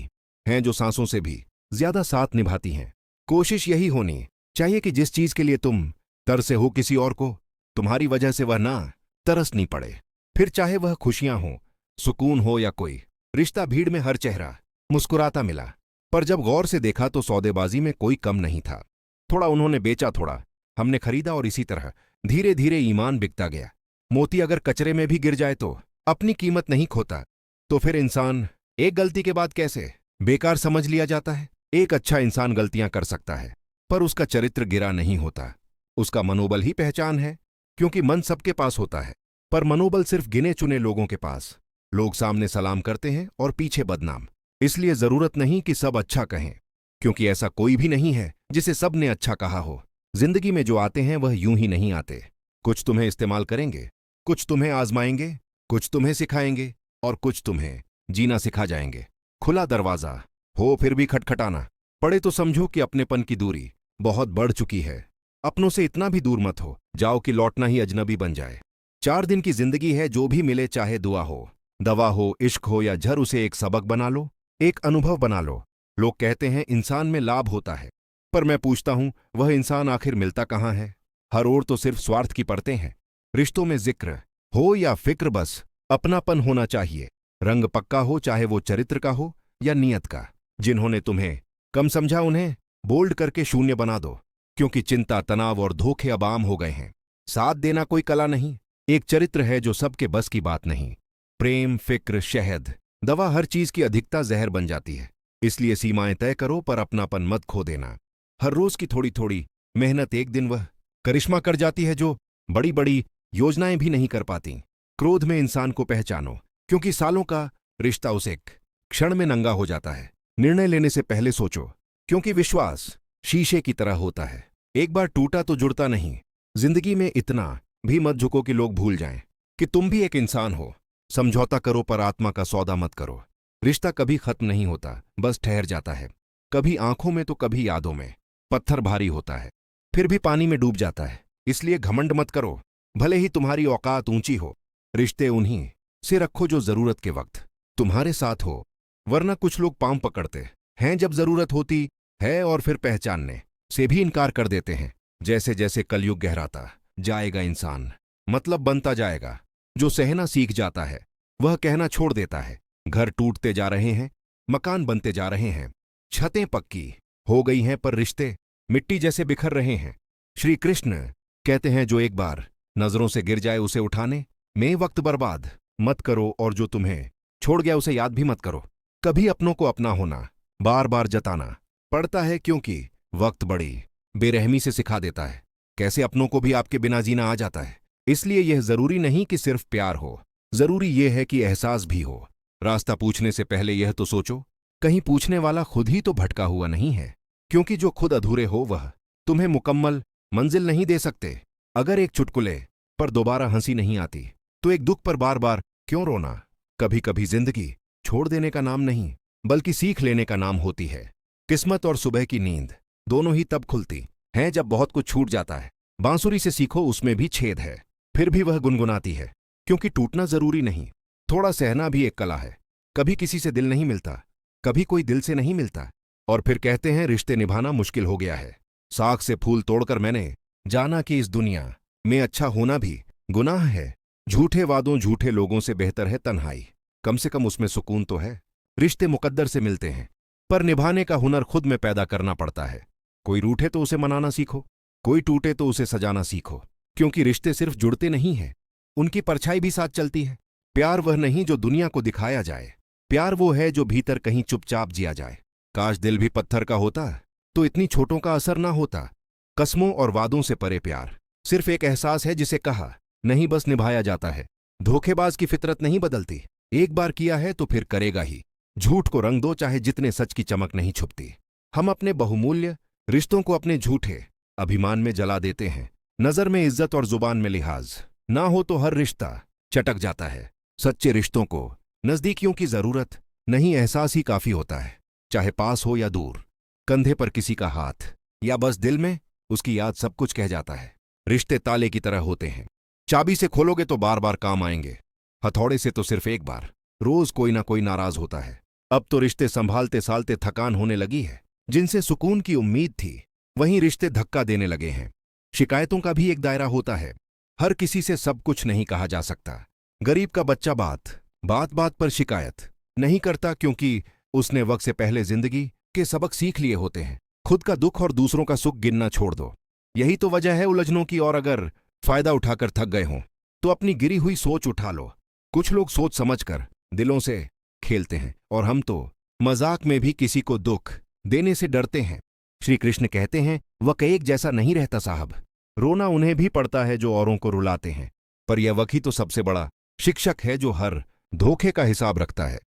हैं जो सांसों से भी ज्यादा साथ निभाती हैं। कोशिश यही होनी चाहिए कि जिस चीज के लिए तुम तरसे हो किसी और को, तुम्हारी वजह से वह ना तरसनी पड़े। फिर चाहे वह खुशियां हो, सुकून हो या कोई रिश्ता। भीड़ में हर चेहरा मुस्कुराता मिला, पर जब गौर से देखा तो सौदेबाजी में कोई कम नहीं था। थोड़ा उन्होंने बेचा, थोड़ा हमने खरीदा, और इसी तरह धीरे धीरे ईमान बिकता गया। मोती अगर कचरे में भी गिर जाए तो अपनी कीमत नहीं खोता। तो फिर इंसान एक गलती के बाद कैसे बेकार समझ लिया जाता है? एक अच्छा इंसान गलतियां कर सकता है, पर उसका चरित्र गिरा नहीं होता। उसका मनोबल ही पहचान है, क्योंकि मन सबके पास होता है, पर मनोबल सिर्फ गिने चुने लोगों के पास। लोग सामने सलाम करते हैं और पीछे बदनाम। इसलिए जरूरत नहीं कि सब अच्छा कहें, क्योंकि ऐसा कोई भी नहीं है जिसे सब ने अच्छा कहा हो। जिंदगी में जो आते हैं वह यूं ही नहीं आते। कुछ तुम्हें इस्तेमाल करेंगे, कुछ तुम्हें आजमाएंगे, कुछ तुम्हें सिखाएंगे, और कुछ तुम्हें जीना सिखा जाएंगे। खुला दरवाजा हो फिर भी खटखटाना पड़े तो समझो कि अपनेपन की दूरी बहुत बढ़ चुकी है। अपनों से इतना भी दूर मत हो जाओ कि लौटना ही अजनबी बन जाए। 4 दिन की जिंदगी है, जो भी मिले, चाहे दुआ हो, दवा हो, इश्क हो या जहर, उसे एक सबक बना लो, एक अनुभव बना लो। लोग कहते हैं इंसान में लाभ होता है, पर मैं पूछता हूं वह इंसान आखिर मिलता कहां है? हर ओर तो सिर्फ स्वार्थ की परतें हैं। रिश्तों में जिक्र हो या फिक्र, बस अपनापन होना चाहिए। रंग पक्का हो, चाहे वो चरित्र का हो या नियत का। जिन्होंने तुम्हें कम समझा उन्हें बोल्ड करके शून्य बना दो, क्योंकि चिंता, तनाव और धोखे अब आम हो गए हैं। साथ देना कोई कला नहीं, एक चरित्र है जो सबके बस की बात नहीं। प्रेम, फिक्र, शहद, दवा, हर चीज की अधिकता जहर बन जाती है। इसलिए सीमाएं तय करो, पर अपनापन मत खो देना। हर रोज की थोड़ी थोड़ी मेहनत एक दिन वह करिश्मा कर जाती है जो बड़ी बड़ी योजनाएं भी नहीं कर पाती। क्रोध में इंसान को पहचानो, क्योंकि सालों का रिश्ता उस एक क्षण में नंगा हो जाता है। निर्णय लेने से पहले सोचो, क्योंकि विश्वास शीशे की तरह होता है, एक बार टूटा तो जुड़ता नहीं। जिंदगी में इतना भी मत झुको कि लोग भूल जाएं कि तुम भी एक इंसान हो। समझौता करो, पर आत्मा का सौदा मत करो। रिश्ता कभी खत्म नहीं होता, बस ठहर जाता है। कभी आंखों में तो कभी यादों में। पत्थर भारी होता है, फिर भी पानी में डूब जाता है। इसलिए घमंड मत करो, भले ही तुम्हारी औकात ऊंची हो। रिश्ते उन्हीं से रखो जो जरूरत के वक्त तुम्हारे साथ हो, वरना कुछ लोग पांव पकड़ते हैं जब जरूरत होती है, और फिर पहचानने से भी इनकार कर देते हैं। जैसे जैसे कलयुग गहराता जाएगा, इंसान मतलब बनता जाएगा। जो सहना सीख जाता है वह कहना छोड़ देता है। घर टूटते जा रहे हैं, मकान बनते जा रहे हैं, छतें पक्की हो गई हैं, पर रिश्ते मिट्टी जैसे बिखर रहे हैं। श्री कृष्ण कहते हैं जो एक बार नजरों से गिर जाए उसे उठाने में वक्त बर्बाद मत करो, और जो तुम्हें छोड़ गया उसे याद भी मत करो। कभी अपनों को अपना होना बार बार जताना पड़ता है, क्योंकि वक्त बड़ी बेरहमी से सिखा देता है कैसे अपनों को भी आपके बिना जीना आ जाता है। इसलिए यह जरूरी नहीं कि सिर्फ प्यार हो, जरूरी यह है कि एहसास भी हो। रास्ता पूछने से पहले यह तो सोचो, कहीं पूछने वाला खुद ही तो भटका हुआ नहीं है, क्योंकि जो खुद अधूरे हो वह तुम्हें मुकम्मल मंजिल नहीं दे सकते। अगर एक चुटकुले पर दोबारा हंसी नहीं आती, तो एक दुख पर बार बार क्यों रोना? कभी कभी जिंदगी छोड़ देने का नाम नहीं, बल्कि सीख लेने का नाम होती है। किस्मत और सुबह की नींद दोनों ही तब खुलती हैं जब बहुत कुछ छूट जाता है। बांसुरी से सीखो, उसमें भी छेद है, फिर भी वह गुनगुनाती है, क्योंकि टूटना जरूरी नहीं, थोड़ा सहना भी एक कला है। कभी किसी से दिल नहीं मिलता, कभी कोई दिल से नहीं मिलता, और फिर कहते हैं रिश्ते निभाना मुश्किल हो गया है। साख से फूल तोड़कर मैंने जाना कि इस दुनिया में अच्छा होना भी गुनाह है। झूठे वादों, झूठे लोगों से बेहतर है तन्हाई, कम से कम उसमें सुकून तो है। रिश्ते मुकद्दर से मिलते हैं, पर निभाने का हुनर खुद में पैदा करना पड़ता है। कोई रूठे तो उसे मनाना सीखो, कोई टूटे तो उसे सजाना सीखो, क्योंकि रिश्ते सिर्फ जुड़ते नहीं हैं, उनकी परछाई भी साथ चलती है। प्यार वह नहीं जो दुनिया को दिखाया जाए, प्यार वो है जो भीतर कहीं चुपचाप जिया जाए। काश दिल भी पत्थर का होता तो इतनी छोटों का असर ना होता। कस्मों और वादों से परे प्यार सिर्फ एक एहसास है जिसे कहा नहीं बस निभाया जाता है। धोखेबाज की फितरत नहीं बदलती, एक बार किया है तो फिर करेगा ही। झूठ को रंग दो, चाहे जितने सच की चमक नहीं छुपती। हम अपने बहुमूल्य रिश्तों को अपने झूठे अभिमान में जला देते हैं, नजर में इज्जत और जुबान में लिहाज ना हो तो हर रिश्ता चटक जाता है। सच्चे रिश्तों को नजदीकियों की जरूरत नहीं, एहसास ही काफी होता है। चाहे पास हो या दूर, कंधे पर किसी का हाथ या बस दिल में उसकी याद सब कुछ कह जाता है। रिश्ते ताले की तरह होते हैं, चाबी से खोलोगे तो बार बार काम आएंगे, हथौड़े से तो सिर्फ एक बार। रोज कोई ना कोई नाराज होता है। अब तो रिश्ते संभालते सालते थकान होने लगी है। जिनसे सुकून की उम्मीद थी वहीं रिश्ते धक्का देने लगे हैं। शिकायतों का भी एक दायरा होता है, हर किसी से सब कुछ नहीं कहा जा सकता। गरीब का बच्चा बात बात पर शिकायत नहीं करता, क्योंकि उसने वक्त से पहले जिंदगी के सबक सीख लिए होते हैं। खुद का दुख और दूसरों का सुख गिनना छोड़ दो, यही तो वजह है उलझनों की। और अगर फायदा उठाकर थक गए हों तो अपनी गिरी हुई सोच उठा लो। कुछ लोग सोच समझकर दिलों से खेलते हैं, और हम तो मजाक में भी किसी को दुख देने से डरते हैं। श्री कृष्ण कहते हैं, वह एक जैसा नहीं रहता साहब। रोना उन्हें भी पड़ता है जो औरों को रुलाते हैं, पर यह वही तो सबसे बड़ा शिक्षक है जो हर धोखे का हिसाब रखता है।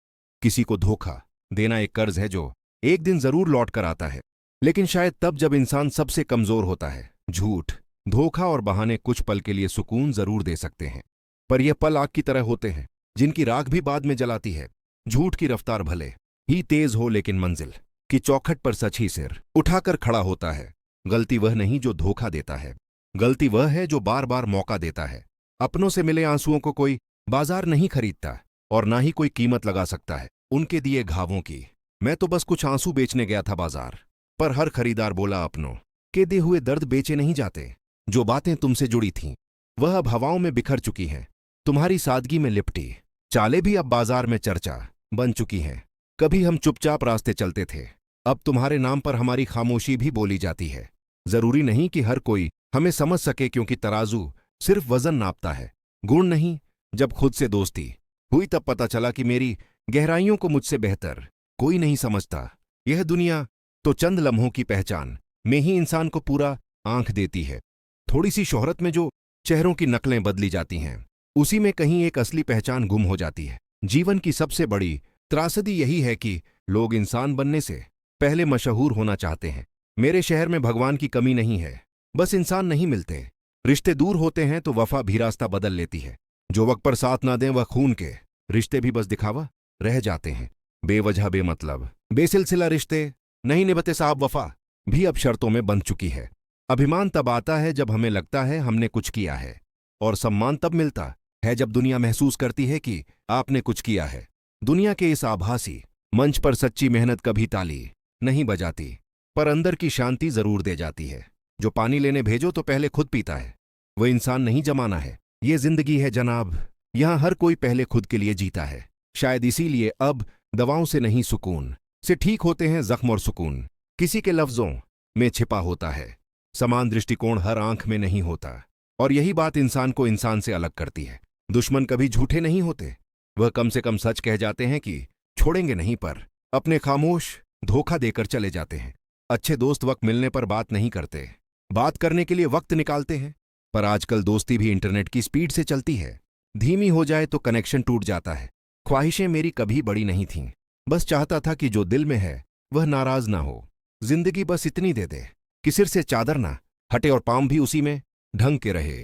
किसी को धोखा देना एक कर्ज है जो एक दिन जरूर लौट कर आता है, लेकिन शायद तब जब इंसान सबसे कमजोर होता है। झूठ, धोखा और बहाने कुछ पल के लिए सुकून जरूर दे सकते हैं, पर यह पल आग की तरह होते हैं जिनकी राख भी बाद में जलाती है। झूठ की रफ्तार भले ही तेज हो, लेकिन मंजिल की चौखट पर सच ही सिर उठाकर खड़ा होता है। गलती वह नहीं जो धोखा देता है, गलती वह है जो बार बार मौका देता है। अपनों से मिले आंसुओं को कोई बाजार नहीं खरीदता, और ना ही कोई कीमत लगा सकता है उनके दिए घावों की। मैं तो बस कुछ आंसू बेचने गया था बाजार, पर हर खरीदार बोला अपनों के दे हुए दर्द बेचे नहीं जाते। जो बातें तुमसे जुड़ी थीं वह अब हवाओं में बिखर चुकी हैं। तुम्हारी सादगी में लिपटी चालें भी अब बाजार में चर्चा बन चुकी हैं। कभी हम चुपचाप रास्ते चलते थे, अब तुम्हारे नाम पर हमारी खामोशी भी बोली जाती है। जरूरी नहीं कि हर कोई हमें समझ सके, क्योंकि तराजू सिर्फ वजन नापता है, गुण नहीं। जब खुद से दोस्ती हुई तब पता चला कि मेरी गहराइयों को मुझसे बेहतर कोई नहीं समझता। यह दुनिया तो चंद लम्हों की पहचान में ही इंसान को पूरा आंख देती है। थोड़ी सी शोहरत में जो चेहरों की नकलें बदली जाती हैं, उसी में कहीं एक असली पहचान गुम हो जाती है। जीवन की सबसे बड़ी त्रासदी यही है कि लोग इंसान बनने से पहले मशहूर होना चाहते हैं। मेरे शहर में भगवान की कमी नहीं है, बस इंसान नहीं मिलते। रिश्ते दूर होते हैं तो वफा भी रास्ता बदल लेती है। जो वक्त पर साथ ना दें वह खून के रिश्ते भी बस दिखावा रह जाते हैं। बेवजह बेमतलब बेसिलसिला रिश्ते नहीं निभते साहब। वफा भी अब शर्तों में बंध चुकी है। अभिमान तब आता है जब हमें लगता है हमने कुछ किया है, और सम्मान तब मिलता है जब दुनिया महसूस करती है कि आपने कुछ किया है। दुनिया के इस आभासी मंच पर सच्ची मेहनत कभी ताली नहीं बजाती, पर अंदर की शांति जरूर दे जाती है। जो पानी लेने भेजो तो पहले खुद पीता है, वह इंसान नहीं जमाना है। ये जिंदगी है जनाब, यहां हर कोई पहले खुद के लिए जीता है। शायद इसीलिए अब दवाओं से नहीं सुकून से ठीक होते हैं जख्म, और सुकून किसी के लफ्जों में छिपा होता है। समान दृष्टिकोण हर आंख में नहीं होता, और यही बात इंसान को इंसान से अलग करती है। दुश्मन कभी झूठे नहीं होते, वह कम से कम सच कह जाते हैं कि छोड़ेंगे नहीं, पर अपने खामोश धोखा देकर चले जाते हैं। अच्छे दोस्त वक्त मिलने पर बात नहीं करते, बात करने के लिए वक्त निकालते हैं। पर आजकल दोस्ती भी इंटरनेट की स्पीड से चलती है, धीमी हो जाए तो कनेक्शन टूट जाता है। ख्वाहिशें मेरी कभी बड़ी नहीं थीं, बस चाहता था कि जो दिल में है वह नाराज ना हो। जिंदगी बस इतनी दे दे कि सिर से चादर ना हटे और पांव भी उसी में ढंग के रहे।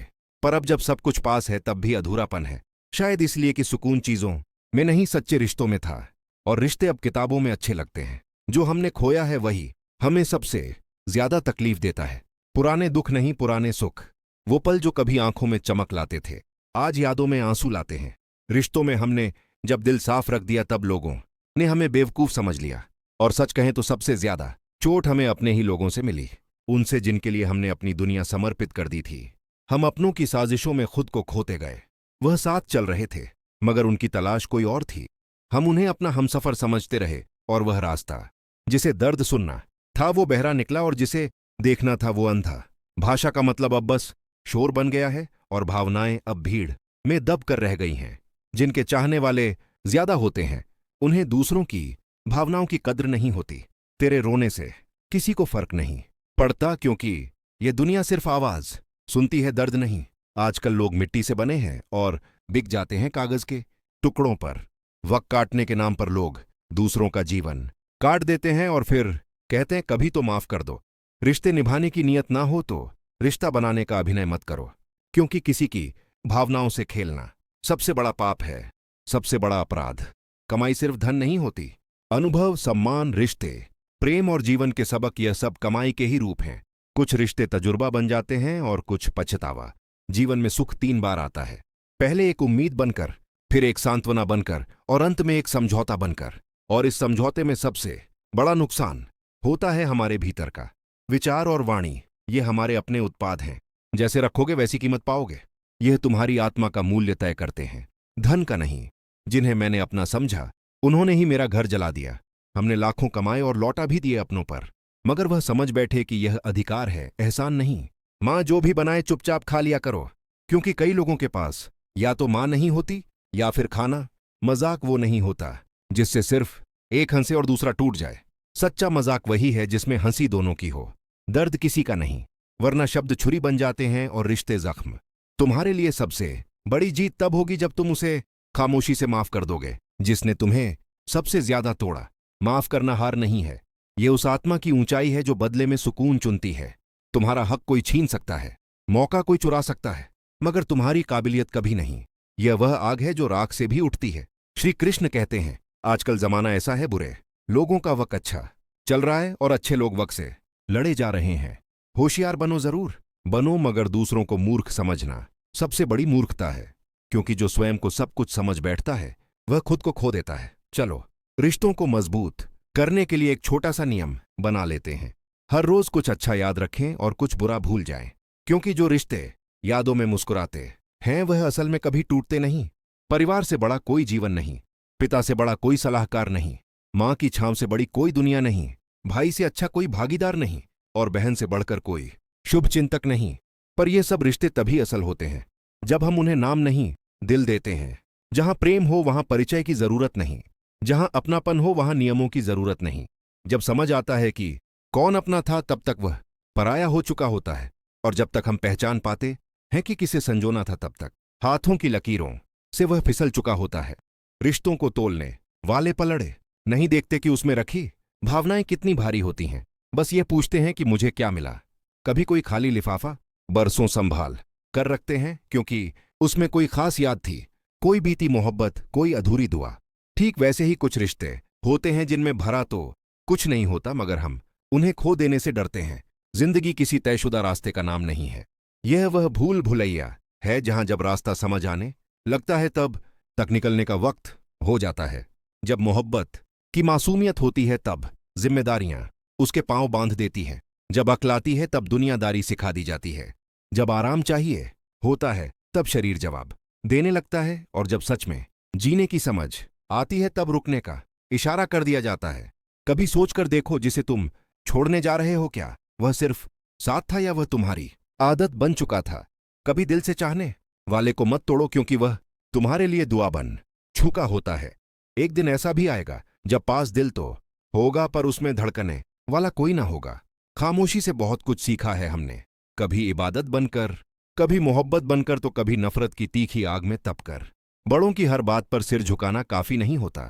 पर अब जब सब कुछ पास है तब भी अधूरापन है, शायद इसलिए कि सुकून चीजों में नहीं सच्चे रिश्तों में था। और रिश्ते अब किताबों में अच्छे लगते हैं, जो हमने खोया है वही हमें सबसे ज्यादा तकलीफ देता है। पुराने दुख नहीं, पुराने सुख, वो पल जो कभी आंखों में चमक लाते थे, आज यादों में आंसू लाते हैं। रिश्तों में हमने जब दिल साफ रख दिया तब लोगों ने हमें बेवकूफ समझ लिया। और सच कहें तो सबसे ज्यादा चोट हमें अपने ही लोगों से मिली, उनसे जिनके लिए हमने अपनी दुनिया समर्पित कर दी थी। हम अपनों की साजिशों में खुद को खोते गए। वह साथ चल रहे थे मगर उनकी तलाश कोई और थी। हम उन्हें अपना हमसफर समझते रहे, और वह रास्ता जिसे दर्द सुनना था वो बहरा निकला, और जिसे देखना था वो अंधा। भाषा का मतलब अब बस शोर बन गया है, और भावनाएं अब भीड़ में दब कर रह गई हैं। जिनके चाहने वाले ज्यादा होते हैं उन्हें दूसरों की भावनाओं की कद्र नहीं होती। तेरे रोने से किसी को फर्क नहीं पड़ता, क्योंकि ये दुनिया सिर्फ आवाज सुनती है, दर्द नहीं। आजकल लोग मिट्टी से बने हैं और बिक जाते हैं कागज के टुकड़ों पर। वक्त काटने के नाम पर लोग दूसरों का जीवन काट देते हैं और फिर कहते हैं कभी तो माफ कर दो। रिश्ते निभाने की नीयत ना हो तो रिश्ता बनाने का अभिनय मत करो, क्योंकि किसी की भावनाओं से खेलना सबसे बड़ा पाप है, सबसे बड़ा अपराध। कमाई सिर्फ धन नहीं होती। अनुभव, सम्मान, रिश्ते, प्रेम और जीवन के सबक, यह सब कमाई के ही रूप हैं। कुछ रिश्ते तजुर्बा बन जाते हैं और कुछ पछतावा। जीवन में सुख 3 बार आता है, पहले एक उम्मीद बनकर, फिर एक सांत्वना बनकर और अंत में एक समझौता बनकर। और इस समझौते में सबसे बड़ा नुकसान होता है हमारे भीतर का। विचार और वाणी, ये हमारे अपने उत्पाद हैं। जैसे रखोगे वैसी कीमत पाओगे। यह तुम्हारी आत्मा का मूल्य तय करते हैं, धन का नहीं। जिन्हें मैंने अपना समझा, उन्होंने ही मेरा घर जला दिया। हमने लाखों कमाए और लौटा भी दिए अपनों पर, मगर वह समझ बैठे कि यह अधिकार है, एहसान नहीं। माँ जो भी बनाए चुपचाप खा लिया करो, क्योंकि कई लोगों के पास या तो माँ नहीं होती या फिर खाना। मजाक वो नहीं होता जिससे सिर्फ एक हंसे और दूसरा टूट जाए। सच्चा मजाक वही है जिसमें हंसी दोनों की हो, दर्द किसी का नहीं। वरना शब्द छुरी बन जाते हैं और रिश्ते जख्म। तुम्हारे लिए सबसे बड़ी जीत तब होगी जब तुम उसे खामोशी से माफ कर दोगे जिसने तुम्हें सबसे ज्यादा तोड़ा। माफ करना हार नहीं है, ये उस आत्मा की ऊंचाई है जो बदले में सुकून चुनती है। तुम्हारा हक कोई छीन सकता है, मौका कोई चुरा सकता है, मगर तुम्हारी काबिलियत कभी नहीं। यह वह आग है जो राख से भी उठती है। श्री कृष्ण कहते हैं, आजकल जमाना ऐसा है, बुरे लोगों का वक्त अच्छा चल रहा है और अच्छे लोग वक्त से लड़े जा रहे हैं। होशियार बनो, जरूर बनो, मगर दूसरों को मूर्ख समझना सबसे बड़ी मूर्खता है, क्योंकि जो स्वयं को सब कुछ समझ बैठता है वह खुद को खो देता है। चलो, रिश्तों को मजबूत करने के लिए एक छोटा सा नियम बना लेते हैं। हर रोज कुछ अच्छा याद रखें और कुछ बुरा भूल जाएं, क्योंकि जो रिश्ते यादों में मुस्कुराते हैं वह असल में कभी टूटते नहीं। परिवार से बड़ा कोई जीवन नहीं, पिता से बड़ा कोई सलाहकार नहीं, माँ की छांव से बड़ी कोई दुनिया नहीं, भाई से अच्छा कोई भागीदार नहीं और बहन से बढ़कर कोई शुभ चिंतक नहीं। पर ये सब रिश्ते तभी असल होते हैं जब हम उन्हें नाम नहीं, दिल देते हैं। जहां प्रेम हो वहां परिचय की जरूरत नहीं, जहां अपनापन हो वहां नियमों की जरूरत नहीं। जब समझ आता है कि कौन अपना था, तब तक वह पराया हो चुका होता है। और जब तक हम पहचान पाते हैं कि किसे संजोना था, तब तक हाथों की लकीरों से वह फिसल चुका होता है। रिश्तों को तोलने वाले पलड़े नहीं देखते कि उसमें रखी भावनाएं कितनी भारी होती हैं। बस ये पूछते हैं कि मुझे क्या मिला। कभी कोई खाली लिफाफा बरसों संभाल कर रखते हैं, क्योंकि उसमें कोई खास याद थी, कोई बीती मोहब्बत, कोई अधूरी दुआ। ठीक वैसे ही कुछ रिश्ते होते हैं जिनमें भरा तो कुछ नहीं होता, मगर हम उन्हें खो देने से डरते हैं। जिंदगी किसी तयशुदा रास्ते का नाम नहीं है। यह वह भूल भुलैया है जहां जब रास्ता समझ आने लगता है तब तक निकलने का वक्त हो जाता है। जब मोहब्बत की मासूमियत होती है तब जिम्मेदारियां उसके पांव बांध देती हैं। जब अक्ल आती है तब दुनियादारी सिखा दी जाती है। जब आराम चाहिए होता है तब शरीर जवाब देने लगता है, और जब सच में जीने की समझ आती है तब रुकने का इशारा कर दिया जाता है। कभी सोचकर देखो, जिसे तुम छोड़ने जा रहे हो, क्या वह सिर्फ साथ था या वह तुम्हारी आदत बन चुका था। कभी दिल से चाहने वाले को मत तोड़ो, क्योंकि वह तुम्हारे लिए दुआ बन चुका होता है। एक दिन ऐसा भी आएगा जब पास दिल तो होगा, पर उसमें धड़कने वाला कोई ना होगा। खामोशी से बहुत कुछ सीखा है हमने, कभी इबादत बनकर, कभी मोहब्बत बनकर, तो कभी नफरत की तीखी आग में तपकर। बड़ों की हर बात पर सिर झुकाना काफी नहीं होता,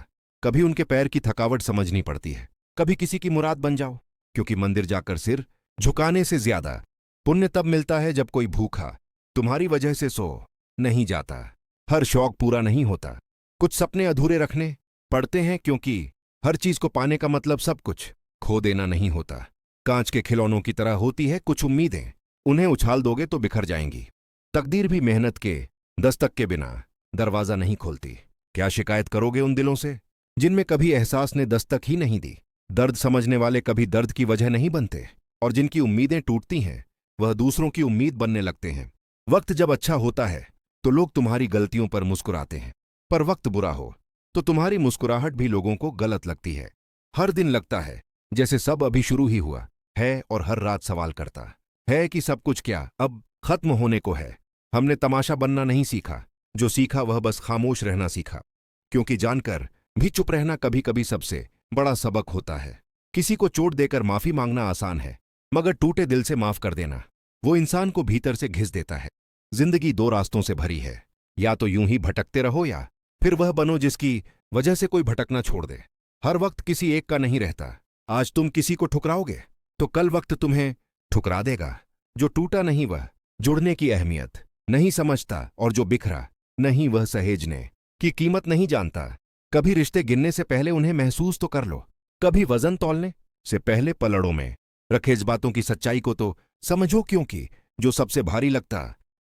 कभी उनके पैर की थकावट समझनी पड़ती है। कभी किसी की मुराद बन जाओ, क्योंकि मंदिर जाकर सिर झुकाने से ज्यादा पुण्य तब मिलता है जब कोई भूखा तुम्हारी वजह से सो नहीं जाता। हर शौक पूरा नहीं होता, कुछ सपने अधूरे रखने पड़ते हैं, क्योंकि हर चीज को पाने का मतलब सब कुछ खो देना नहीं होता। कांच के खिलौनों की तरह होती है कुछ उम्मीदें, उन्हें उछाल दोगे तो बिखर जाएंगी। तकदीर भी मेहनत के दस्तक के बिना दरवाजा नहीं खोलती। क्या शिकायत करोगे उन दिलों से जिनमें कभी एहसास ने दस्तक ही नहीं दी। दर्द समझने वाले कभी दर्द की वजह नहीं बनते, और जिनकी उम्मीदें टूटती हैं वह दूसरों की उम्मीद बनने लगते हैं। वक्त जब अच्छा होता है तो लोग तुम्हारी गलतियों पर मुस्कुराते हैं, पर वक्त बुरा हो तो तुम्हारी मुस्कुराहट भी लोगों को गलत लगती है। हर दिन लगता है जैसे सब अभी शुरू ही हुआ है, और हर रात सवाल करता है कि सब कुछ क्या अब खत्म होने को है। हमने तमाशा बनना नहीं सीखा, जो सीखा वह बस खामोश रहना सीखा, क्योंकि जानकर भी चुप रहना कभी कभी सबसे बड़ा सबक होता है। किसी को चोट देकर माफी मांगना आसान है, मगर टूटे दिल से माफ कर देना वो इंसान को भीतर से घिस देता है। जिंदगी 2 रास्तों से भरी है, या तो यूं ही भटकते रहो, या फिर वह बनो जिसकी वजह से कोई भटकना छोड़ दे। हर वक्त किसी एक का नहीं रहता। आज तुम किसी को ठुकराओगे तो कल वक्त तुम्हें ठुकरा देगा। जो टूटा नहीं वह जुड़ने की अहमियत नहीं समझता, और जो बिखरा नहीं वह सहेजने की कीमत नहीं जानता। कभी रिश्ते गिनने से पहले उन्हें महसूस तो कर लो, कभी वजन तौलने से पहले पलड़ों में रखे जज्बातों की सच्चाई को तो समझो, क्योंकि जो सबसे भारी लगता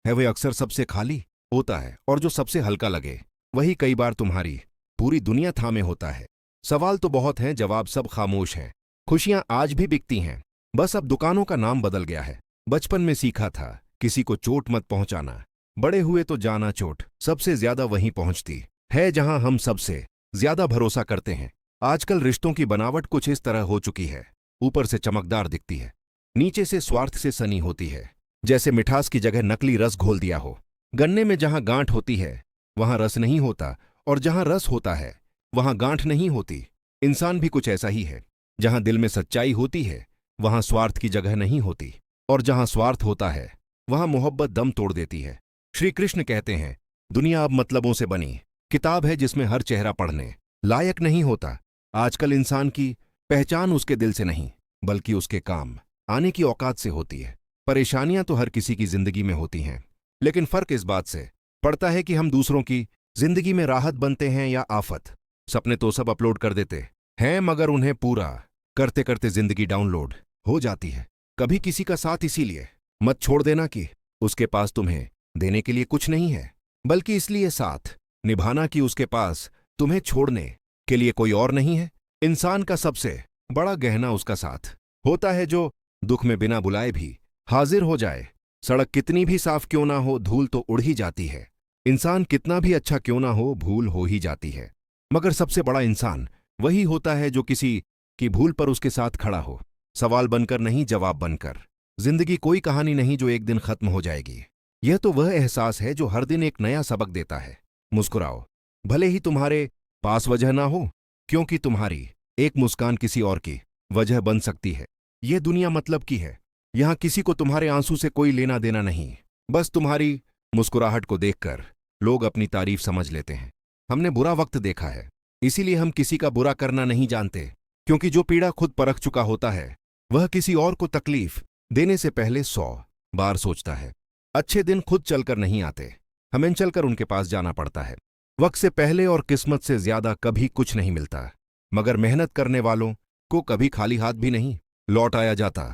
है वह अक्सर सबसे खाली होता है, और जो सबसे हल्का लगे वही कई बार तुम्हारी पूरी दुनिया थामे होता है। सवाल तो बहुत हैं, जवाब सब खामोश हैं। खुशियां आज भी बिकती हैं, बस अब दुकानों का नाम बदल गया है। बचपन में सीखा था किसी को चोट मत पहुंचाना, बड़े हुए तो जाना चोट सबसे ज्यादा वहीं पहुंचती है जहां हम सबसे ज्यादा भरोसा करते हैं। आजकल रिश्तों की बनावट कुछ इस तरह हो चुकी है, ऊपर से चमकदार दिखती है, नीचे से स्वार्थ से सनी होती है, जैसे मिठास की जगह नकली रस घोल दिया हो। गन्ने में जहां गांठ होती है वहां रस नहीं होता, और जहां रस होता है वहां गांठ नहीं होती। इंसान भी कुछ ऐसा ही है, जहां दिल में सच्चाई होती है वहां स्वार्थ की जगह नहीं होती, और जहां स्वार्थ होता है वहां मोहब्बत दम तोड़ देती है। श्री कृष्ण कहते हैं, दुनिया अब मतलबों से बनी किताब है जिसमें हर चेहरा पढ़ने लायक नहीं होता। आजकल इंसान की पहचान उसके दिल से नहीं बल्कि उसके काम आने की औकात से होती है। परेशानियां तो हर किसी की जिंदगी में होती हैं, लेकिन फर्क इस बात से पड़ता है कि हम दूसरों की जिंदगी में राहत बनते हैं या आफत। सपने तो सब अपलोड कर देते हैं, मगर उन्हें पूरा करते करते जिंदगी डाउनलोड हो जाती है। कभी किसी का साथ इसीलिए मत छोड़ देना कि उसके पास तुम्हें देने के लिए कुछ नहीं है, बल्कि इसलिए साथ निभाना कि उसके पास तुम्हें छोड़ने के लिए कोई और नहीं है। इंसान का सबसे बड़ा गहना उसका साथ होता है, जो दुख में बिना बुलाए भी हाजिर हो जाए। सड़क कितनी भी साफ क्यों ना हो, धूल तो उड़ ही जाती है। इंसान कितना भी अच्छा क्यों ना हो, भूल हो ही जाती है। मगर सबसे बड़ा इंसान वही होता है जो किसी की भूल पर उसके साथ खड़ा हो, सवाल बनकर नहीं, जवाब बनकर। जिंदगी कोई कहानी नहीं जो एक दिन खत्म हो जाएगी। यह तो वह एहसास है जो हर दिन एक नया सबक देता है। मुस्कुराओ, भले ही तुम्हारे पास वजह ना हो, क्योंकि तुम्हारी एक मुस्कान किसी और की वजह बन सकती है। यह दुनिया मतलब की है, यहां किसी को तुम्हारे आंसू से कोई लेना देना नहीं। बस तुम्हारी मुस्कुराहट को देखकर लोग अपनी तारीफ समझ लेते हैं। हमने बुरा वक्त देखा है, इसीलिए हम किसी का बुरा करना नहीं जानते, क्योंकि जो पीड़ा खुद परख चुका होता है वह किसी और को तकलीफ देने से पहले 100 बार सोचता है। अच्छे दिन खुद चलकर नहीं आते, हमें चलकर उनके पास जाना पड़ता है। वक्त से पहले और किस्मत से ज्यादा कभी कुछ नहीं मिलता, मगर मेहनत करने वालों को कभी खाली हाथ भी नहीं लौट आया जाता।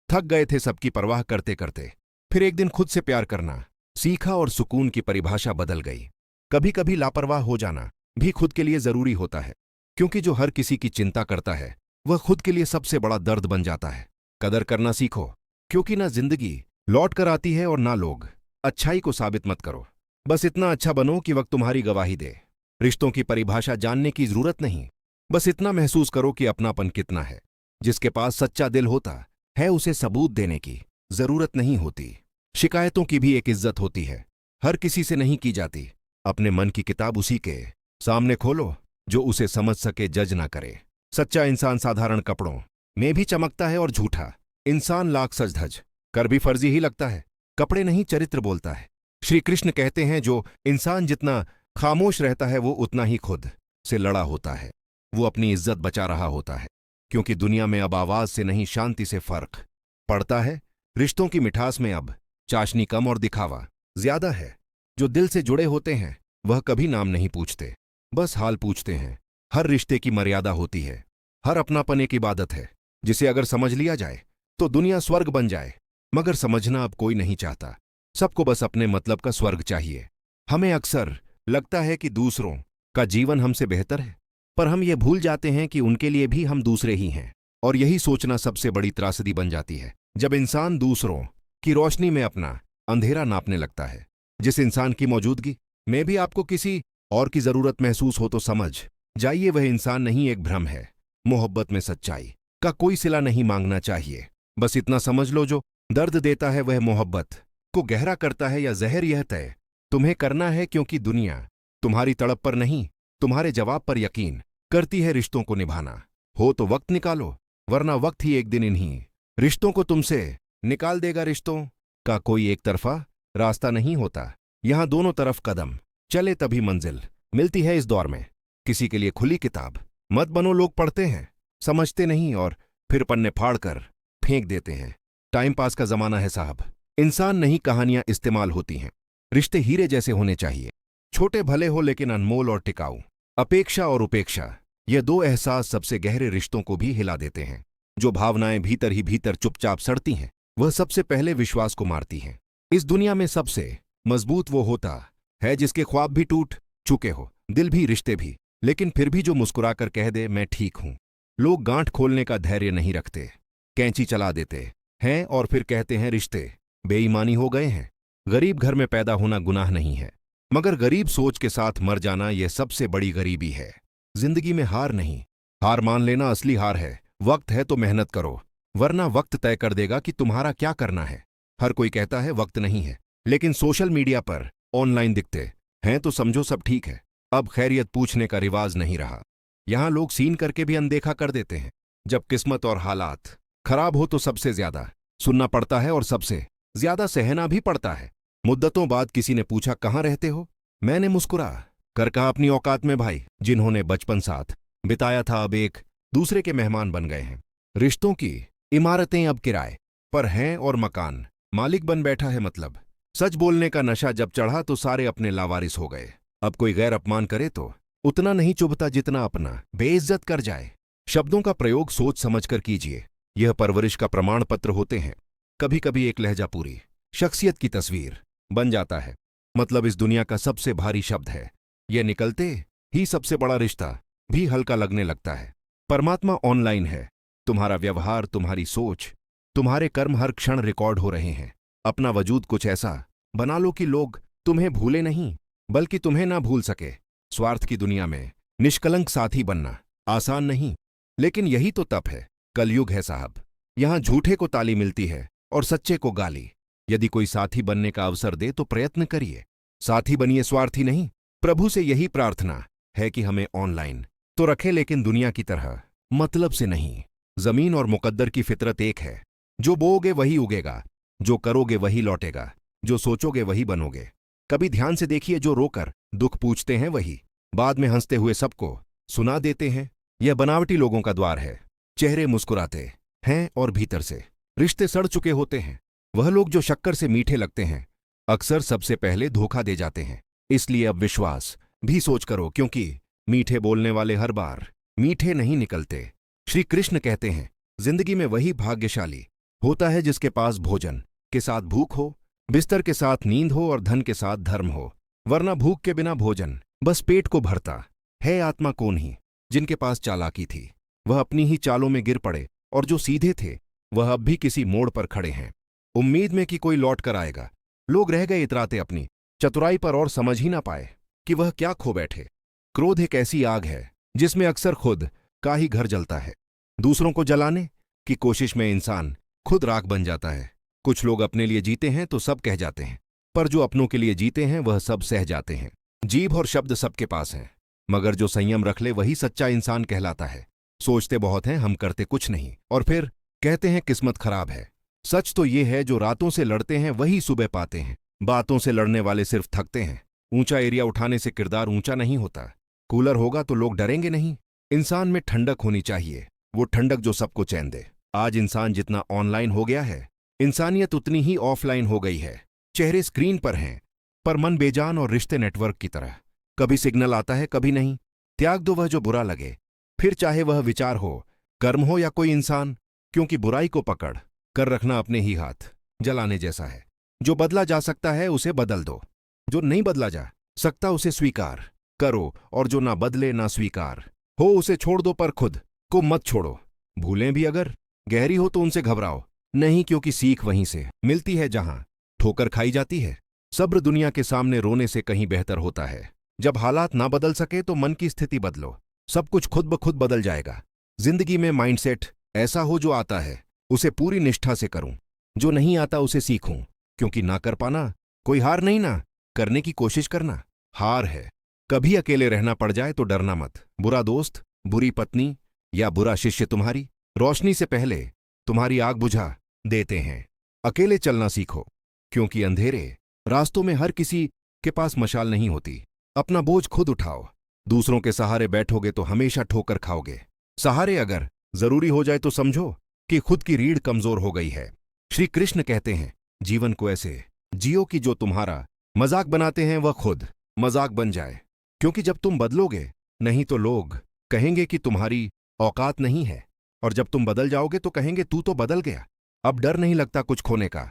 थक गए थे सबकी परवाह करते करते, फिर एक दिन खुद से प्यार करना सीखा और सुकून की परिभाषा बदल गई। कभी कभी लापरवाह हो जाना भी खुद के लिए जरूरी होता है, क्योंकि जो हर किसी की चिंता करता है वह खुद के लिए सबसे बड़ा दर्द बन जाता है। कदर करना सीखो, क्योंकि ना जिंदगी लौट कर आती है और ना लोग। अच्छाई को साबित मत करो, बस इतना अच्छा बनो कि वक्त तुम्हारी गवाही दे। रिश्तों की परिभाषा जानने की जरूरत नहीं, बस इतना महसूस करो कि अपनापन कितना है। जिसके पास सच्चा दिल होता है उसे सबूत देने की जरूरत नहीं होती। शिकायतों की भी एक इज्जत होती है, हर किसी से नहीं की जाती। अपने मन की किताब उसी के सामने खोलो जो उसे समझ सके, जज ना करे। सच्चा इंसान साधारण कपड़ों में भी चमकता है और झूठा इंसान लाख सज धज कर भी फर्जी ही लगता है। कपड़े नहीं, चरित्र बोलता है। श्री कृष्ण कहते हैं, जो इंसान जितना खामोश रहता है वो उतना ही खुद से लड़ा होता है। वो अपनी इज्जत बचा रहा होता है, क्योंकि दुनिया में अब आवाज से नहीं शांति से फर्क पड़ता है। रिश्तों की मिठास में अब चाशनी कम और दिखावा ज्यादा है। जो दिल से जुड़े होते हैं वह कभी नाम नहीं पूछते, बस हाल पूछते हैं। हर रिश्ते की मर्यादा होती है, हर अपनापन एक इबादत है, जिसे अगर समझ लिया जाए तो दुनिया स्वर्ग बन जाए। मगर समझना अब कोई नहीं चाहता, सबको बस अपने मतलब का स्वर्ग चाहिए। हमें अक्सर लगता है कि दूसरों का जीवन हमसे बेहतर है, पर हम ये भूल जाते हैं कि उनके लिए भी हम दूसरे ही हैं। और यही सोचना सबसे बड़ी त्रासदी बन जाती है, जब इंसान दूसरों की रोशनी में अपना अंधेरा नापने लगता है। जिस इंसान की मौजूदगी में भी आपको किसी और की जरूरत महसूस हो तो समझ जाइए वह इंसान नहीं, एक भ्रम है। मोहब्बत में सच्चाई का कोई सिला नहीं मांगना चाहिए, बस इतना समझ लो, जो दर्द देता है वह मोहब्बत को गहरा करता है या जहर, यह तय तुम्हें करना है। क्योंकि दुनिया तुम्हारी तड़प पर नहीं, तुम्हारे जवाब पर यकीन करती है। रिश्तों को निभाना हो तो वक्त निकालो, वरना वक्त ही एक दिन इन्हीं रिश्तों को तुमसे निकाल देगा। रिश्तों का कोई एक तरफा रास्ता नहीं होता, यहां दोनों तरफ कदम चले तभी मंजिल मिलती है। इस दौर में किसी के लिए खुली किताब मत बनो। लोग पढ़ते हैं, समझते नहीं और फिर पन्ने फाड़ कर फेंक देते हैं। टाइम पास का जमाना है साहब। इंसान नहीं कहानियां इस्तेमाल होती हैं। रिश्ते हीरे जैसे होने चाहिए, छोटे भले हो लेकिन अनमोल और टिकाऊ। अपेक्षा और उपेक्षा, ये दो एहसास सबसे गहरे रिश्तों को भी हिला देते हैं। जो भावनाएं भीतर ही भीतर चुपचाप सड़ती हैं, वह सबसे पहले विश्वास को मारती हैं। इस दुनिया में सबसे मजबूत वो होता है जिसके ख्वाब भी टूट चुके हो, दिल भी, रिश्ते भी, लेकिन फिर भी जो मुस्कुराकर कह दे मैं ठीक हूं। लोग गांठ खोलने का धैर्य नहीं रखते, कैंची चला देते हैं और फिर कहते हैं रिश्ते बेईमानी हो गए हैं। गरीब घर में पैदा होना गुनाह नहीं है, मगर गरीब सोच के साथ मर जाना यह सबसे बड़ी गरीबी है। जिंदगी में हार नहीं, हार मान लेना असली हार है। वक्त है तो मेहनत करो, वरना वक्त तय कर देगा कि तुम्हारा क्या करना है। हर कोई कहता है वक्त नहीं है, लेकिन सोशल मीडिया पर ऑनलाइन दिखते हैं तो समझो सब ठीक है। अब खैरियत पूछने का रिवाज नहीं रहा। यहां लोग सीन करके भी अनदेखा कर देते हैं। जब किस्मत और हालात खराब हो तो सबसे ज्यादा सुनना पड़ता है और सबसे ज्यादा सहना भी पड़ता है। मुद्दतों बाद किसी ने पूछा कहाँ रहते हो। मैंने मुस्कुरा कर कहा अपनी औकात में भाई। जिन्होंने बचपन साथ बिताया था अब एक दूसरे के मेहमान बन गए हैं। रिश्तों की इमारतें अब किराए पर हैं और मकान मालिक बन बैठा है। मतलब सच बोलने का नशा जब चढ़ा तो सारे अपने लावारिस हो गए। अब कोई गैर अपमान करे तो उतना नहीं चुभता जितना अपना बेइज्जत कर जाए। शब्दों का प्रयोग सोच समझकर कीजिए, यह परवरिश का प्रमाण पत्र होते हैं। कभी कभी एक लहजा पूरी शख्सियत की तस्वीर बन जाता है। मतलब इस दुनिया का सबसे भारी शब्द है, यह निकलते ही सबसे बड़ा रिश्ता भी हल्का लगने लगता है। परमात्मा ऑनलाइन है। तुम्हारा व्यवहार, तुम्हारी सोच, तुम्हारे कर्म हर क्षण रिकॉर्ड हो रहे हैं। अपना वजूद कुछ ऐसा बना लो कि लोग तुम्हें भूले नहीं बल्कि तुम्हें ना भूल सके। स्वार्थ की दुनिया में निष्कलंक साथी बनना आसान नहीं, लेकिन यही तो तप है। कलयुग है साहब, यहां झूठे को ताली मिलती है और सच्चे को गाली। यदि कोई साथी बनने का अवसर दे तो प्रयत्न करिए। साथी बनिए, स्वार्थी नहीं। प्रभु से यही प्रार्थना है कि हमें ऑनलाइन तो रखे लेकिन दुनिया की तरह मतलब से नहीं। जमीन और मुकद्दर की फितरत एक है। जो बोओगे वही उगेगा, जो करोगे वही लौटेगा, जो सोचोगे वही बनोगे। कभी ध्यान से देखिए, जो रोकर दुख पूछते हैं वही बाद में हंसते हुए सबको सुना देते हैं। यह बनावटी लोगों का द्वार है। चेहरे मुस्कुराते हैं और भीतर से रिश्ते सड़ चुके होते हैं। वह लोग जो शक्कर से मीठे लगते हैं अक्सर सबसे पहले धोखा दे जाते हैं। इसलिए अब विश्वास भी सोच करो, क्योंकि मीठे बोलने वाले हर बार मीठे नहीं निकलते। श्री कृष्ण कहते हैं जिंदगी में वही भाग्यशाली होता है जिसके पास भोजन के साथ भूख हो, बिस्तर के साथ नींद हो और धन के साथ धर्म हो। वरना भूख के बिना भोजन बस पेट को भरता है, आत्मा को नहीं। जिनके पास चालाकी थी वह अपनी ही चालों में गिर पड़े, और जो सीधे थे वह अब भी किसी मोड़ पर खड़े हैं, उम्मीद में कि कोई लौट कर आएगा। लोग रह गए इतराते अपनी चतुराई पर और समझ ही ना पाए कि वह क्या खो बैठे। क्रोध एक ऐसी आग है जिसमें अक्सर खुद का ही घर जलता है। दूसरों को जलाने की कोशिश में इंसान खुद राख बन जाता है। कुछ लोग अपने लिए जीते हैं तो सब कह जाते हैं, पर जो अपनों के लिए जीते हैं वह सब सह जाते हैं। जीभ और शब्द सबके पास हैं, मगर जो संयम रख ले वही सच्चा इंसान कहलाता है। सोचते बहुत हैं, हम करते कुछ नहीं, और फिर कहते हैं किस्मत खराब है। सच तो ये है जो रातों से लड़ते हैं वही सुबह पाते हैं। बातों से लड़ने वाले सिर्फ थकते हैं। ऊंचा एरिया उठाने से किरदार ऊंचा नहीं होता। कूलर होगा तो लोग डरेंगे नहीं। इंसान में ठंडक होनी चाहिए, वो ठंडक जो सबको चैन दे। आज इंसान जितना ऑनलाइन हो गया है, इंसानियत उतनी ही ऑफलाइन हो गई है। चेहरे स्क्रीन पर हैं, पर मन बेजान, और रिश्ते नेटवर्क की तरह। कभी सिग्नल आता है, कभी नहीं। त्याग दो वह जो बुरा लगे, फिर चाहे वह विचार हो, कर्म हो या कोई इंसान, क्योंकि बुराई को पकड़ कर रखना अपने ही हाथ जलाने जैसा है। जो बदला जा सकता है उसे बदल दो, जो नहीं बदला जा सकता उसे स्वीकार करो, और जो ना बदले ना स्वीकार हो उसे छोड़ दो, पर खुद को मत छोड़ो। भूलें भी अगर गहरी हो तो उनसे घबराओ नहीं, क्योंकि सीख वहीं से मिलती है जहां ठोकर खाई जाती है। सब्र दुनिया के सामने रोने से कहीं बेहतर होता है। जब हालात ना बदल सके तो मन की स्थिति बदलो, सब कुछ खुद ब खुद बदल जाएगा। जिंदगी में माइंडसेट ऐसा हो, जो आता है उसे पूरी निष्ठा से करूं, जो नहीं आता उसे सीखूं, क्योंकि ना कर पाना कोई हार नहीं, ना करने की कोशिश करना हार है। कभी अकेले रहना पड़ जाए तो डरना मत। बुरा दोस्त, बुरी पत्नी या बुरा शिष्य तुम्हारी रोशनी से पहले तुम्हारी आग बुझा देते हैं। अकेले चलना सीखो, क्योंकि अंधेरे रास्तों में हर किसी के पास मशाल नहीं होती। अपना बोझ खुद उठाओ। दूसरों के सहारे बैठोगे तो हमेशा ठोकर खाओगे। सहारे अगर जरूरी हो जाए तो समझो कि खुद की रीढ़ कमजोर हो गई है। श्री कृष्ण कहते हैं जीवन को ऐसे जियो कि जो तुम्हारा मजाक बनाते हैं वह खुद मजाक बन जाए, क्योंकि जब तुम बदलोगे नहीं तो लोग कहेंगे कि तुम्हारी औकात नहीं है, और जब तुम बदल जाओगे तो कहेंगे तू तो बदल गया। अब डर नहीं लगता कुछ खोने का,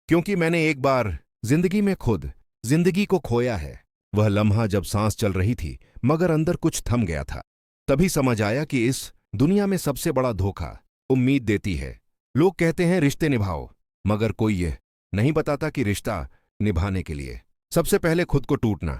क्योंकि मैंने एक बार जिंदगी में खुद जिंदगी को खोया है। वह लम्हा जब सांस चल रही थी मगर अंदर कुछ थम गया था। तभी समझ आया कि इस दुनिया में सबसे बड़ा धोखा उम्मीद देती है। लोग कहते हैं रिश्ते निभाओ, मगर कोई ये नहीं बताता कि रिश्ता निभाने के लिए सबसे पहले खुद को टूटना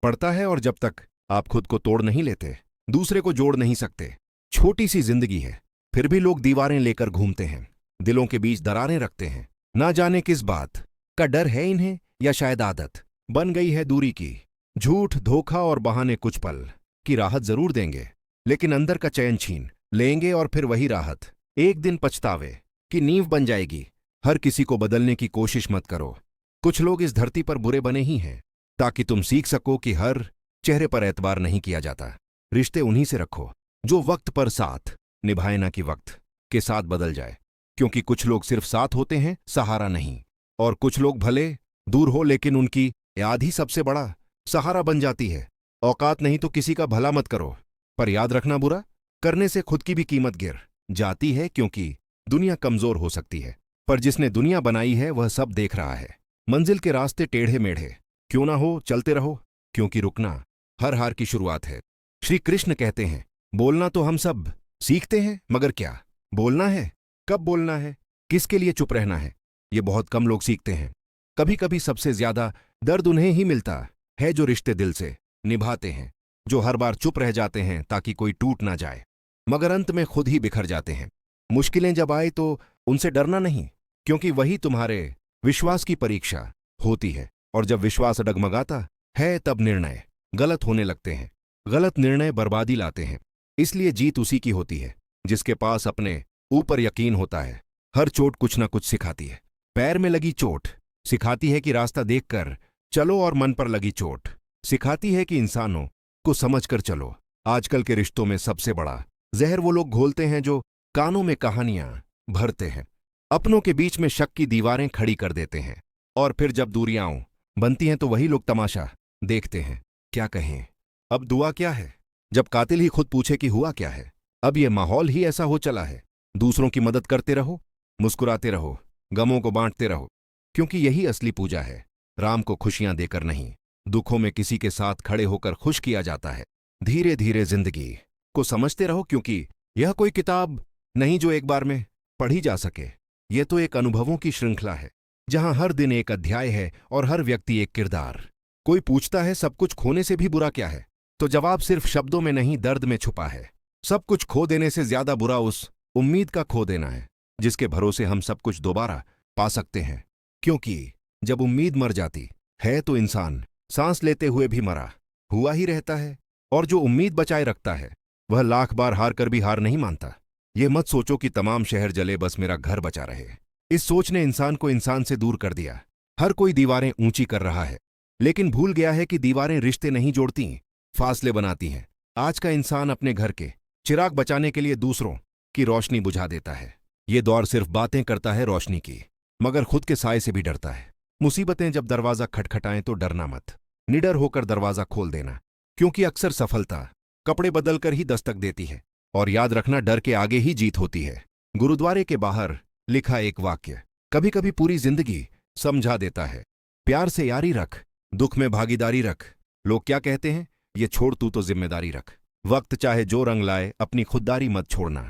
पड़ता है, और जब तक आप खुद को तोड़ नहीं लेते दूसरे को जोड़ नहीं सकते। छोटी सी जिंदगी है, फिर भी लोग दीवारें लेकर घूमते हैं, दिलों के बीच दरारें रखते हैं। ना जाने किस बात का डर है इन्हें, या शायद आदत बन गई है दूरी की। झूठ, धोखा और बहाने कुछ पल की राहत जरूर देंगे, लेकिन अंदर का चैन छीन लेंगे, और फिर वही राहत एक दिन पछतावे की नींव बन जाएगी। हर किसी को बदलने की कोशिश मत करो। कुछ लोग इस धरती पर बुरे बने ही हैं ताकि तुम सीख सको कि हर चेहरे पर एतबार नहीं किया जाता। रिश्ते उन्हीं से रखो जो वक्त पर साथ निभाए, ना कि वक्त के साथ बदल जाए, क्योंकि कुछ लोग सिर्फ साथ होते हैं, सहारा नहीं। और कुछ लोग भले दूर हो लेकिन उनकी याद ही सबसे बड़ा सहारा बन जाती है। औकात नहीं तो किसी का भला मत करो, पर याद रखना बुरा करने से खुद की भी कीमत गिर जाती है, क्योंकि दुनिया कमजोर हो सकती है पर जिसने दुनिया बनाई है वह सब देख रहा है। मंजिल के रास्ते टेढ़े मेढ़े क्यों ना हो, चलते रहो, क्योंकि रुकना हर हार की शुरुआत है। श्री कृष्ण कहते हैं बोलना तो हम सब सीखते हैं, मगर क्या बोलना है, कब बोलना है, किसके लिए चुप रहना है, ये बहुत कम लोग सीखते हैं। कभी कभी सबसे ज्यादा दर्द उन्हें ही मिलता है जो रिश्ते दिल से निभाते हैं, जो हर बार चुप रह जाते हैं ताकि कोई टूट ना जाए, मगर अंत में खुद ही बिखर जाते हैं। मुश्किलें जब आए तो उनसे डरना नहीं, क्योंकि वही तुम्हारे विश्वास की परीक्षा होती है, और जब विश्वास डगमगाता है तब निर्णय गलत होने लगते हैं। गलत निर्णय बर्बादी लाते हैं, इसलिए जीत उसी की होती है जिसके पास अपने ऊपर यकीन होता है। हर चोट कुछ ना कुछ सिखाती है। पैर में लगी चोट सिखाती है कि रास्ता देखकर चलो, और मन पर लगी चोट सिखाती है कि इंसानों को समझकर चलो। आजकल के रिश्तों में सबसे बड़ा जहर वो लोग घोलते हैं जो कानों में कहानियां भरते हैं, अपनों के बीच में शक की दीवारें खड़ी कर देते हैं, और फिर जब दूरियां बनती हैं तो वही लोग तमाशा देखते हैं। क्या कहें, अब दुआ क्या है जब कातिल ही खुद पूछे कि हुआ क्या है। अब ये माहौल ही ऐसा हो चला है। दूसरों की मदद करते रहो, मुस्कुराते रहो, गमों को बांटते रहो, क्योंकि यही असली पूजा है। राम को खुशियां देकर नहीं, दुखों में किसी के साथ खड़े होकर खुश किया जाता है। धीरे धीरे जिंदगी को समझते रहो, क्योंकि यह कोई किताब नहीं जो एक बार में पढ़ी जा सके। यह तो एक अनुभवों की श्रृंखला है, जहां हर दिन एक अध्याय है और हर व्यक्ति एक किरदार। कोई पूछता है सब कुछ खोने से भी बुरा क्या है, तो जवाब सिर्फ शब्दों में नहीं दर्द में छुपा है। सब कुछ खो देने से ज्यादा बुरा उस उम्मीद का खो देना है जिसके भरोसे हम सब कुछ दोबारा पा सकते हैं। क्योंकि जब उम्मीद मर जाती है तो इंसान सांस लेते हुए भी मरा हुआ ही रहता है, और जो उम्मीद बचाए रखता है वह लाख बार हार कर भी हार नहीं मानता। ये मत सोचो कि तमाम शहर जले बस मेरा घर बचा रहे। इस सोच ने इंसान को इंसान से दूर कर दिया। हर कोई दीवारें ऊंची कर रहा है, लेकिन भूल गया है कि दीवारें रिश्ते नहीं जोड़ती, फासले बनाती हैं। आज का इंसान अपने घर के चिराग बचाने के लिए दूसरों की रोशनी बुझा देता है। ये दौर सिर्फ बातें करता है रोशनी की, मगर खुद के साए से भी डरता है। मुसीबतें जब दरवाजा खटखटाएं तो डरना मत, निडर होकर दरवाजा खोल देना, क्योंकि अक्सर सफलता कपड़े बदलकर ही दस्तक देती है। और याद रखना, डर के आगे ही जीत होती है। गुरुद्वारे के बाहर लिखा एक वाक्य कभी कभी पूरी जिंदगी समझा देता है। प्यार से यारी रख, दुख में भागीदारी रख। लोग क्या कहते हैं, ये छोड़, तू तो जिम्मेदारी रख। वक्त चाहे जो रंग लाए, अपनी खुददारी मत छोड़ना,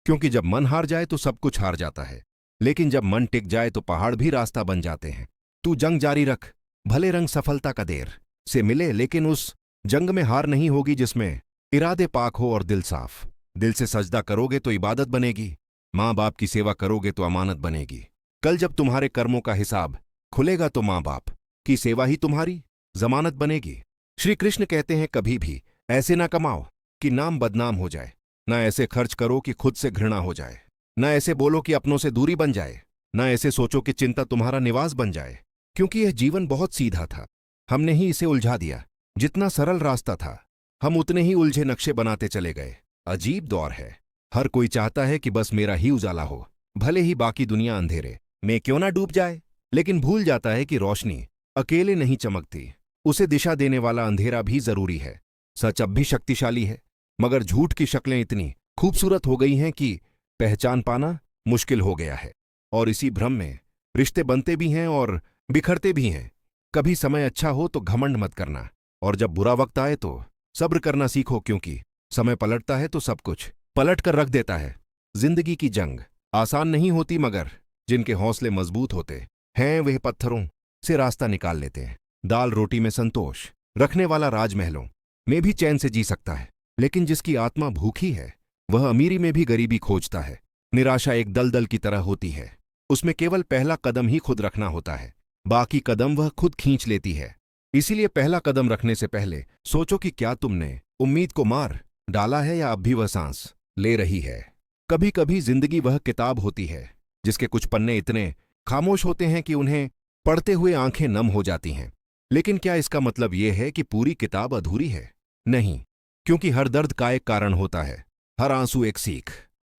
क्योंकि जब मन हार जाए तो सब कुछ हार जाता है, लेकिन जब मन टिक जाए तो पहाड़ भी रास्ता बन जाते हैं। तू जंग जारी रख, भले रंग सफलता का देर से मिले, लेकिन उस जंग में हार नहीं होगी जिसमें इरादे पाक हो और दिल साफ। दिल से सजदा करोगे तो इबादत बनेगी, माँ बाप की सेवा करोगे तो अमानत बनेगी। कल जब तुम्हारे कर्मों का हिसाब खुलेगा तो माँ बाप की सेवा ही तुम्हारी जमानत बनेगी। श्री कृष्ण कहते हैं कभी भी ऐसे ना कमाओ कि नाम बदनाम हो जाए, ना ऐसे खर्च करो कि खुद से घृणा हो जाए, ना ऐसे बोलो कि अपनों से दूरी बन जाए, ना ऐसे सोचो कि चिंता तुम्हारा निवास बन जाए। क्योंकि यह जीवन बहुत सीधा था, हमने ही इसे उलझा दिया। जितना सरल रास्ता था हम उतने ही उलझे नक्शे बनाते चले गए। अजीब दौर है, हर कोई चाहता है कि बस मेरा ही उजाला हो, भले ही बाकी दुनिया अंधेरे में क्यों ना डूब जाए, लेकिन भूल जाता है कि रोशनी अकेले नहीं चमकती, उसे दिशा देने वाला अंधेरा भी जरूरी है। सच अब भी शक्तिशाली है, मगर झूठ की शक्लें इतनी खूबसूरत हो गई हैं कि पहचान पाना मुश्किल हो गया है। और इसी भ्रम में रिश्ते बनते भी हैं और बिखरते भी हैं। कभी समय अच्छा हो तो घमंड मत करना, और जब बुरा वक्त आए तो सब्र करना सीखो, क्योंकि समय पलटता है तो सब कुछ पलट कर रख देता है। जिंदगी की जंग आसान नहीं होती, मगर जिनके हौसले मजबूत होते हैं वे पत्थरों से रास्ता निकाल लेते हैं। दाल रोटी में संतोष रखने वाला राजमहलों में भी चैन से जी सकता है, लेकिन जिसकी आत्मा भूखी है वह अमीरी में भी गरीबी खोजता है। निराशा एक दलदल की तरह होती है, उसमें केवल पहला कदम ही खुद रखना होता है, बाकी कदम वह खुद खींच लेती है। इसीलिए पहला कदम रखने से पहले सोचो कि क्या तुमने उम्मीद को मार डाला है या अब भी वह सांस ले रही है। कभी कभी जिंदगी वह किताब होती है जिसके कुछ पन्ने इतने खामोश होते हैं कि उन्हें पढ़ते हुए आंखें नम हो जाती हैं। लेकिन क्या इसका मतलब यह है कि पूरी किताब अधूरी है? नहीं, क्योंकि हर दर्द का एक कारण होता है, हर आंसू एक सीख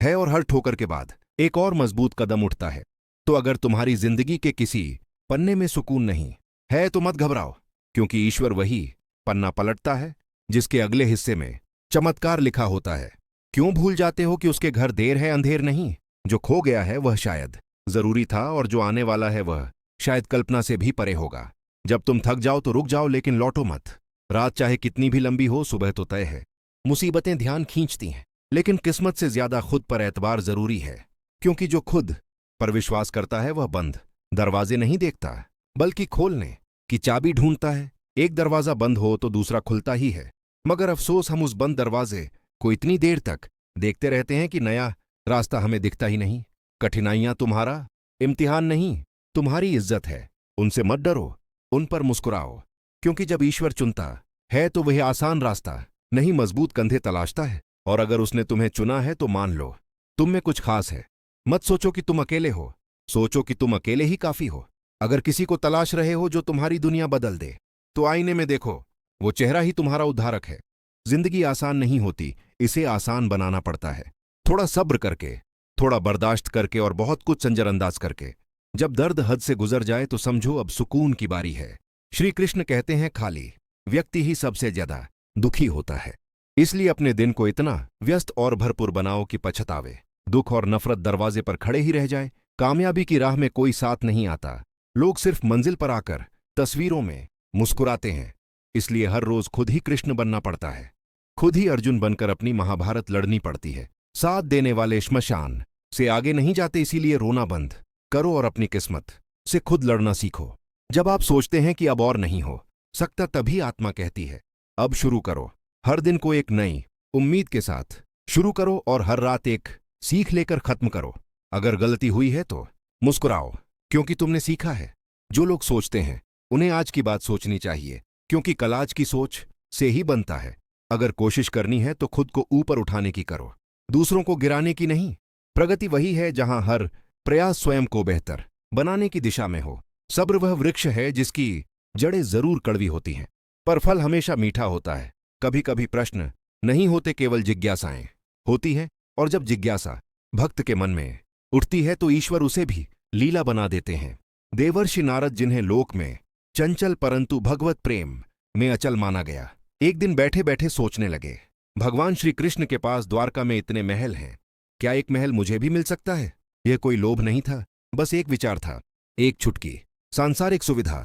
है, और हर ठोकर के बाद एक और मजबूत कदम उठता है। तो अगर तुम्हारी जिंदगी के किसी पन्ने में सुकून नहीं है तो मत घबराओ, क्योंकि ईश्वर वही पन्ना पलटता है जिसके अगले हिस्से में चमत्कार लिखा होता है। क्यों भूल जाते हो कि उसके घर देर है अंधेर नहीं? जो खो गया है वह शायद जरूरी था, और जो आने वाला है वह शायद कल्पना से भी परे होगा। जब तुम थक जाओ तो रुक जाओ, लेकिन लौटो मत। रात चाहे कितनी भी लंबी हो, सुबह तो तय है। मुसीबतें ध्यान खींचती हैं, लेकिन किस्मत से ज्यादा खुद पर एतबार जरूरी है, क्योंकि जो खुद पर विश्वास करता है वह बंद दरवाजे नहीं देखता, बल्कि खोलने की चाबी ढूंढता है। एक दरवाजा बंद हो तो दूसरा खुलता ही है, मगर अफसोस हम उस बंद दरवाजे को इतनी देर तक देखते रहते हैं कि नया रास्ता हमें दिखता ही नहीं। कठिनाइयां तुम्हारा इम्तिहान नहीं, तुम्हारी इज्जत है। उनसे मत डरो, उन पर मुस्कुराओ, क्योंकि जब ईश्वर चुनता है तो वह आसान रास्ता नहीं, मजबूत कंधे तलाशता है। और अगर उसने तुम्हें चुना है तो मान लो तुम में कुछ खास है। मत सोचो कि तुम अकेले हो, सोचो कि तुम अकेले ही काफी हो। अगर किसी को तलाश रहे हो जो तुम्हारी दुनिया बदल दे, तो आईने में देखो, वो चेहरा ही तुम्हारा उद्धारक है। जिंदगी आसान नहीं होती, इसे आसान बनाना पड़ता है, थोड़ा सब्र करके, थोड़ा बर्दाश्त करके, और बहुत कुछ नजरअंदाज करके। जब दर्द हद से गुजर जाए तो समझो अब सुकून की बारी है। श्री कृष्ण कहते हैं, खाली व्यक्ति ही सबसे ज्यादा दुखी होता है। इसलिए अपने दिन को इतना व्यस्त और भरपूर बनाओ कि पछतावे, दुख और नफरत दरवाजे पर खड़े ही रह जाए। कामयाबी की राह में कोई साथ नहीं आता, लोग सिर्फ मंजिल पर आकर तस्वीरों में मुस्कुराते हैं। इसलिए हर रोज खुद ही कृष्ण बनना पड़ता है, खुद ही अर्जुन बनकर अपनी महाभारत लड़नी पड़ती है। साथ देने वाले श्मशान से आगे नहीं जाते, इसीलिए रोना बंद करो और अपनी किस्मत से खुद लड़ना सीखो। जब आप सोचते हैं कि अब और नहीं हो सकता, तभी आत्मा कहती है, अब शुरू करो। हर दिन को एक नई उम्मीद के साथ शुरू करो, और हर रात एक सीख लेकर खत्म करो। अगर गलती हुई है तो मुस्कुराओ, क्योंकि तुमने सीखा है। जो लोग सोचते हैं उन्हें आज की बात सोचनी चाहिए, क्योंकि कल आज की सोच से ही बनता है। अगर कोशिश करनी है तो खुद को ऊपर उठाने की करो, दूसरों को गिराने की नहीं। प्रगति वही है जहां हर प्रयास स्वयं को बेहतर बनाने की दिशा में हो। सब्र वह वृक्ष है जिसकी जड़ें जरूर कड़वी होती हैं, पर फल हमेशा मीठा होता है। कभी कभी प्रश्न नहीं होते, केवल जिज्ञासाएं होती हैं, और जब जिज्ञासा भक्त के मन में उठती है तो ईश्वर उसे भी लीला बना देते हैं। देवर्षि नारद, जिन्हें लोक में चंचल परंतु भगवत प्रेम में अचल माना गया, एक दिन बैठे बैठे सोचने लगे, भगवान श्री कृष्ण के पास द्वारका में इतने महल हैं, क्या एक महल मुझे भी मिल सकता है? यह कोई लोभ नहीं था, बस एक विचार था, एक छुटकी सांसारिक सुविधा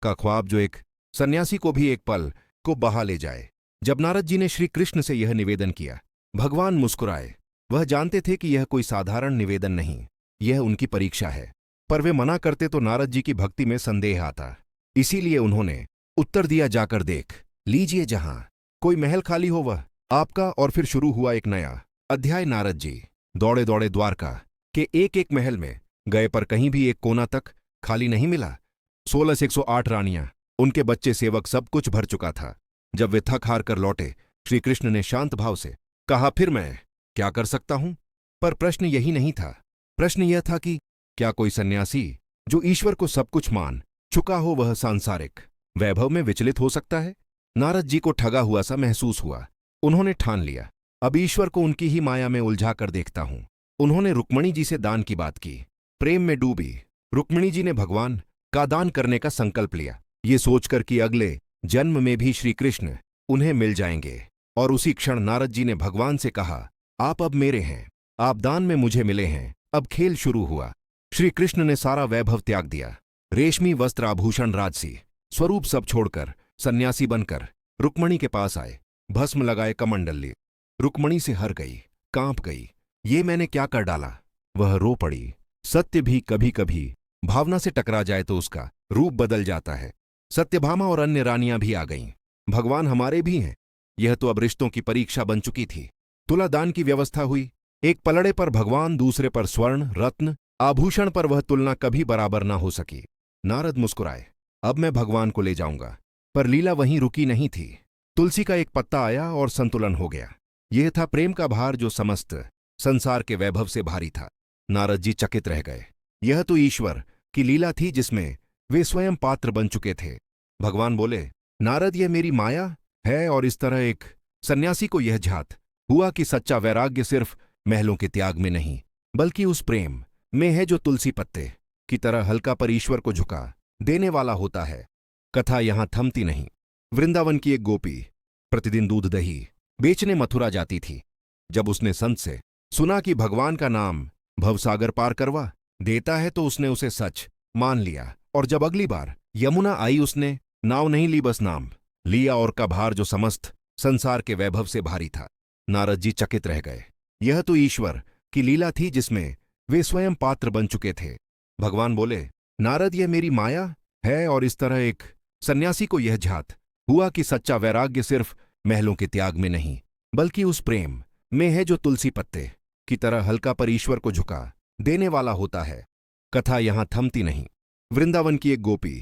का ख्वाब जो एक सन्यासी को भी एक पल को बहा ले जाए। जब नारद जी ने श्री कृष्ण से यह निवेदन किया, भगवान मुस्कुराए। वह जानते थे कि यह कोई साधारण निवेदन नहीं, यह उनकी परीक्षा है। पर वे मना करते तो नारद जी की भक्ति में संदेह आता। इसीलिए उन्होंने उत्तर दिया, जाकर देख लीजिए, जहां कोई महल खाली हो वह आपका। और फिर शुरू हुआ एक नया अध्याय। नारद जी दौड़े दौड़े द्वारका के एक एक महल में गए, पर कहीं भी एक कोना तक खाली नहीं मिला। 16 से 108 रानियां, उनके बच्चे, सेवक, सब कुछ भर चुका था। जब वे थक हार कर लौटे, श्री कृष्ण ने शांत भाव से कहा, फिर मैं क्या कर सकता हूं? पर प्रश्न यही नहीं था। प्रश्न यह था कि क्या कोई सन्यासी जो ईश्वर को सब कुछ मान चुका हो, वह सांसारिक वैभव में विचलित हो सकता है? नारद जी को ठगा हुआ सा महसूस हुआ। उन्होंने ठान लिया, अब ईश्वर को उनकी ही माया में उलझा कर देखता हूं। उन्होंने रुक्मणी जी से दान की बात की, प्रेम में डूबी रुक्मिणी जी ने भगवान का दान करने का संकल्प लिया, ये सोचकर कि अगले जन्म में भी श्री कृष्ण उन्हें मिल जाएंगे। और उसी क्षण नारद जी ने भगवान से कहा, आप अब मेरे हैं, आप दान में मुझे मिले हैं। अब खेल शुरू हुआ। श्री कृष्ण ने सारा वैभव त्याग दिया, रेशमी वस्त्र आभूषण राजसी स्वरूप सब छोड़कर सन्यासी बनकर रुक्मिणी के पास आए। भस्म लगाए कमंडल लिए। रुक्मिणी से हर गई, कांप गई, ये मैंने क्या कर डाला। वह रो पड़ी। सत्य भी कभी कभी भावना से टकरा जाए तो उसका रूप बदल जाता है। सत्यभामा और अन्य रानियां भी आ गईं। भगवान हमारे भी हैं। यह तो अब रिश्तों की परीक्षा बन चुकी थी। तुला दान की व्यवस्था हुई। एक पलड़े पर भगवान, दूसरे पर स्वर्ण रत्न आभूषण पर वह तुलना कभी बराबर ना हो सकी। नारद मुस्कुराए, अब मैं भगवान को ले जाऊंगा। पर लीला वहीं रुकी नहीं थी। तुलसी का एक पत्ता आया और संतुलन हो गया। यह था प्रेम का भार जो समस्त संसार के वैभव से भारी था। नारद जी चकित रह गए। यह तो ईश्वर की लीला थी जिसमें वे स्वयं पात्र बन चुके थे। भगवान बोले, नारद, यह मेरी माया है। और इस तरह एक सन्यासी को यह झात हुआ कि सच्चा वैराग्य सिर्फ महलों के त्याग में नहीं बल्कि उस प्रेम में है जो तुलसी पत्ते की तरह हल्का पर ईश्वर को झुका देने वाला होता है। कथा यहां थमती नहीं। वृंदावन की एक गोपी प्रतिदिन दूध दही बेचने मथुरा जाती थी। जब उसने संत से सुना कि भगवान का नाम भवसागर पार करवा देता है तो उसने उसे सच मान लिया। और जब अगली बार यमुना आई उसने नाव नहीं ली, बस नाम लिया, और का भार जो समस्त संसार के वैभव से भारी था। नारद जी चकित रह गए। यह तो ईश्वर की लीला थी जिसमें वे स्वयं पात्र बन चुके थे। भगवान बोले, नारद, यह मेरी माया है। और इस तरह एक सन्यासी को यह झात हुआ कि सच्चा वैराग्य सिर्फ महलों के त्याग में नहीं बल्कि उस प्रेम में है जो तुलसी पत्ते की तरह हल्का पर ईश्वर को झुका देने वाला होता है। कथा यहां थमती नहीं। वृंदावन की एक गोपी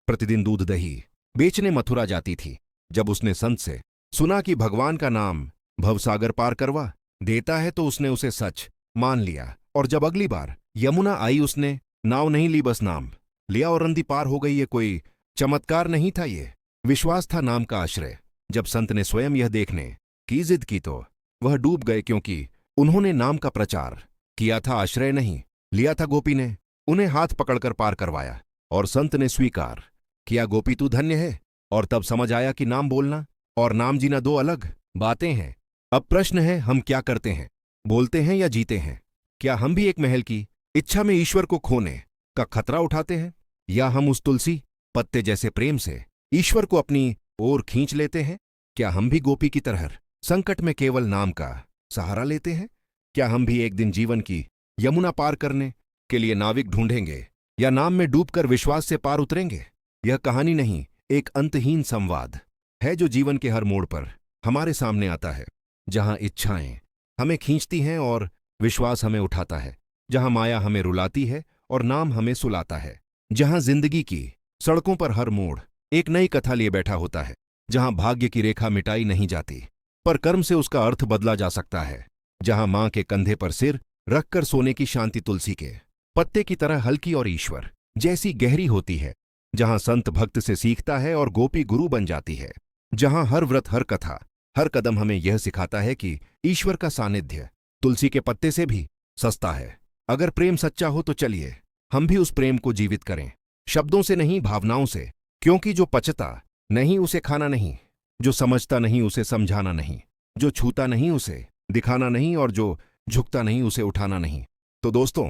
प्रतिदिन दूध दही बेचने मथुरा जाती थी। जब उसने संत से सुना कि भगवान का नाम भवसागर पार करवा देता है तो उसने उसे सच मान लिया। और जब अगली बार यमुना आई उसने नाव नहीं ली, बस नाम लिया, और नदी पार हो गई। ये कोई चमत्कार नहीं था, ये विश्वास था नाम का आश्रय। जब संत ने स्वयं यह देखने की जिद की तो वह डूब गए, क्योंकि उन्होंने नाम का प्रचार किया था, आश्रय नहीं लिया था। गोपी ने उन्हें हाथ पकड़कर पार करवाया और संत ने स्वीकार किया, गोपी तू धन्य है। और तब समझ आया कि नाम बोलना और नाम जीना दो अलग बातें हैं। अब प्रश्न है, हम क्या करते हैं, बोलते हैं या जीते हैं? क्या हम भी एक महल की इच्छा में ईश्वर को खोने का खतरा उठाते हैं, या हम उस तुलसी पत्ते जैसे प्रेम से ईश्वर को अपनी ओर खींच लेते हैं? क्या हम भी गोपी की तरह संकट में केवल नाम का सहारा लेते हैं? क्या हम भी एक दिन जीवन की यमुना पार करने के लिए नाविक ढूंढेंगे, या नाम में डूबकर विश्वास से पार उतरेंगे? यह कहानी नहीं, एक अंतहीन संवाद है जो जीवन के हर मोड़ पर हमारे सामने आता है। जहां इच्छाएं हमें खींचती हैं और विश्वास हमें उठाता है, जहां माया हमें रुलाती है और नाम हमें सुलाता है, जहां जिंदगी की सड़कों पर हर मोड़ एक नई कथा लिए बैठा होता है, जहां भाग्य की रेखा मिटाई नहीं जाती पर कर्म से उसका अर्थ बदला जा सकता है, जहां मां के कंधे पर सिर रखकर सोने की शांति तुलसी के पत्ते की तरह हल्की और ईश्वर जैसी गहरी होती है, जहां संत भक्त से सीखता है और गोपी गुरु बन जाती है, जहां हर व्रत, हर कथा, हर कदम हमें यह सिखाता है कि ईश्वर का सानिध्य तुलसी के पत्ते से भी सस्ता है। अगर प्रेम सच्चा हो तो चलिए हम भी उस प्रेम को जीवित करें, शब्दों से नहीं, भावनाओं से। क्योंकि जो पचता नहीं उसे खाना नहीं, जो समझता नहीं उसे समझाना नहीं, जो छूता नहीं उसे दिखाना नहीं, और जो झुकता नहीं उसे उठाना नहीं। तो दोस्तों,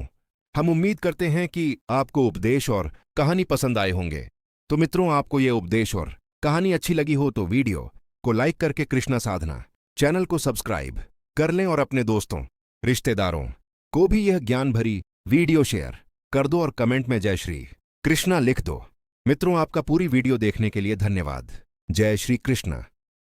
हम उम्मीद करते हैं कि आपको उपदेश और कहानी पसंद आए होंगे। तो मित्रों, आपको ये उपदेश और कहानी अच्छी लगी हो तो वीडियो को लाइक करके कृष्णा साधना चैनल को सब्सक्राइब कर लें और अपने दोस्तों, रिश्तेदारों को भी यह ज्ञान भरी वीडियो शेयर कर दो और कमेंट में जय श्री कृष्णा लिख दो। मित्रों, आपका पूरी वीडियो देखने के लिए धन्यवाद। जय श्री कृष्णा।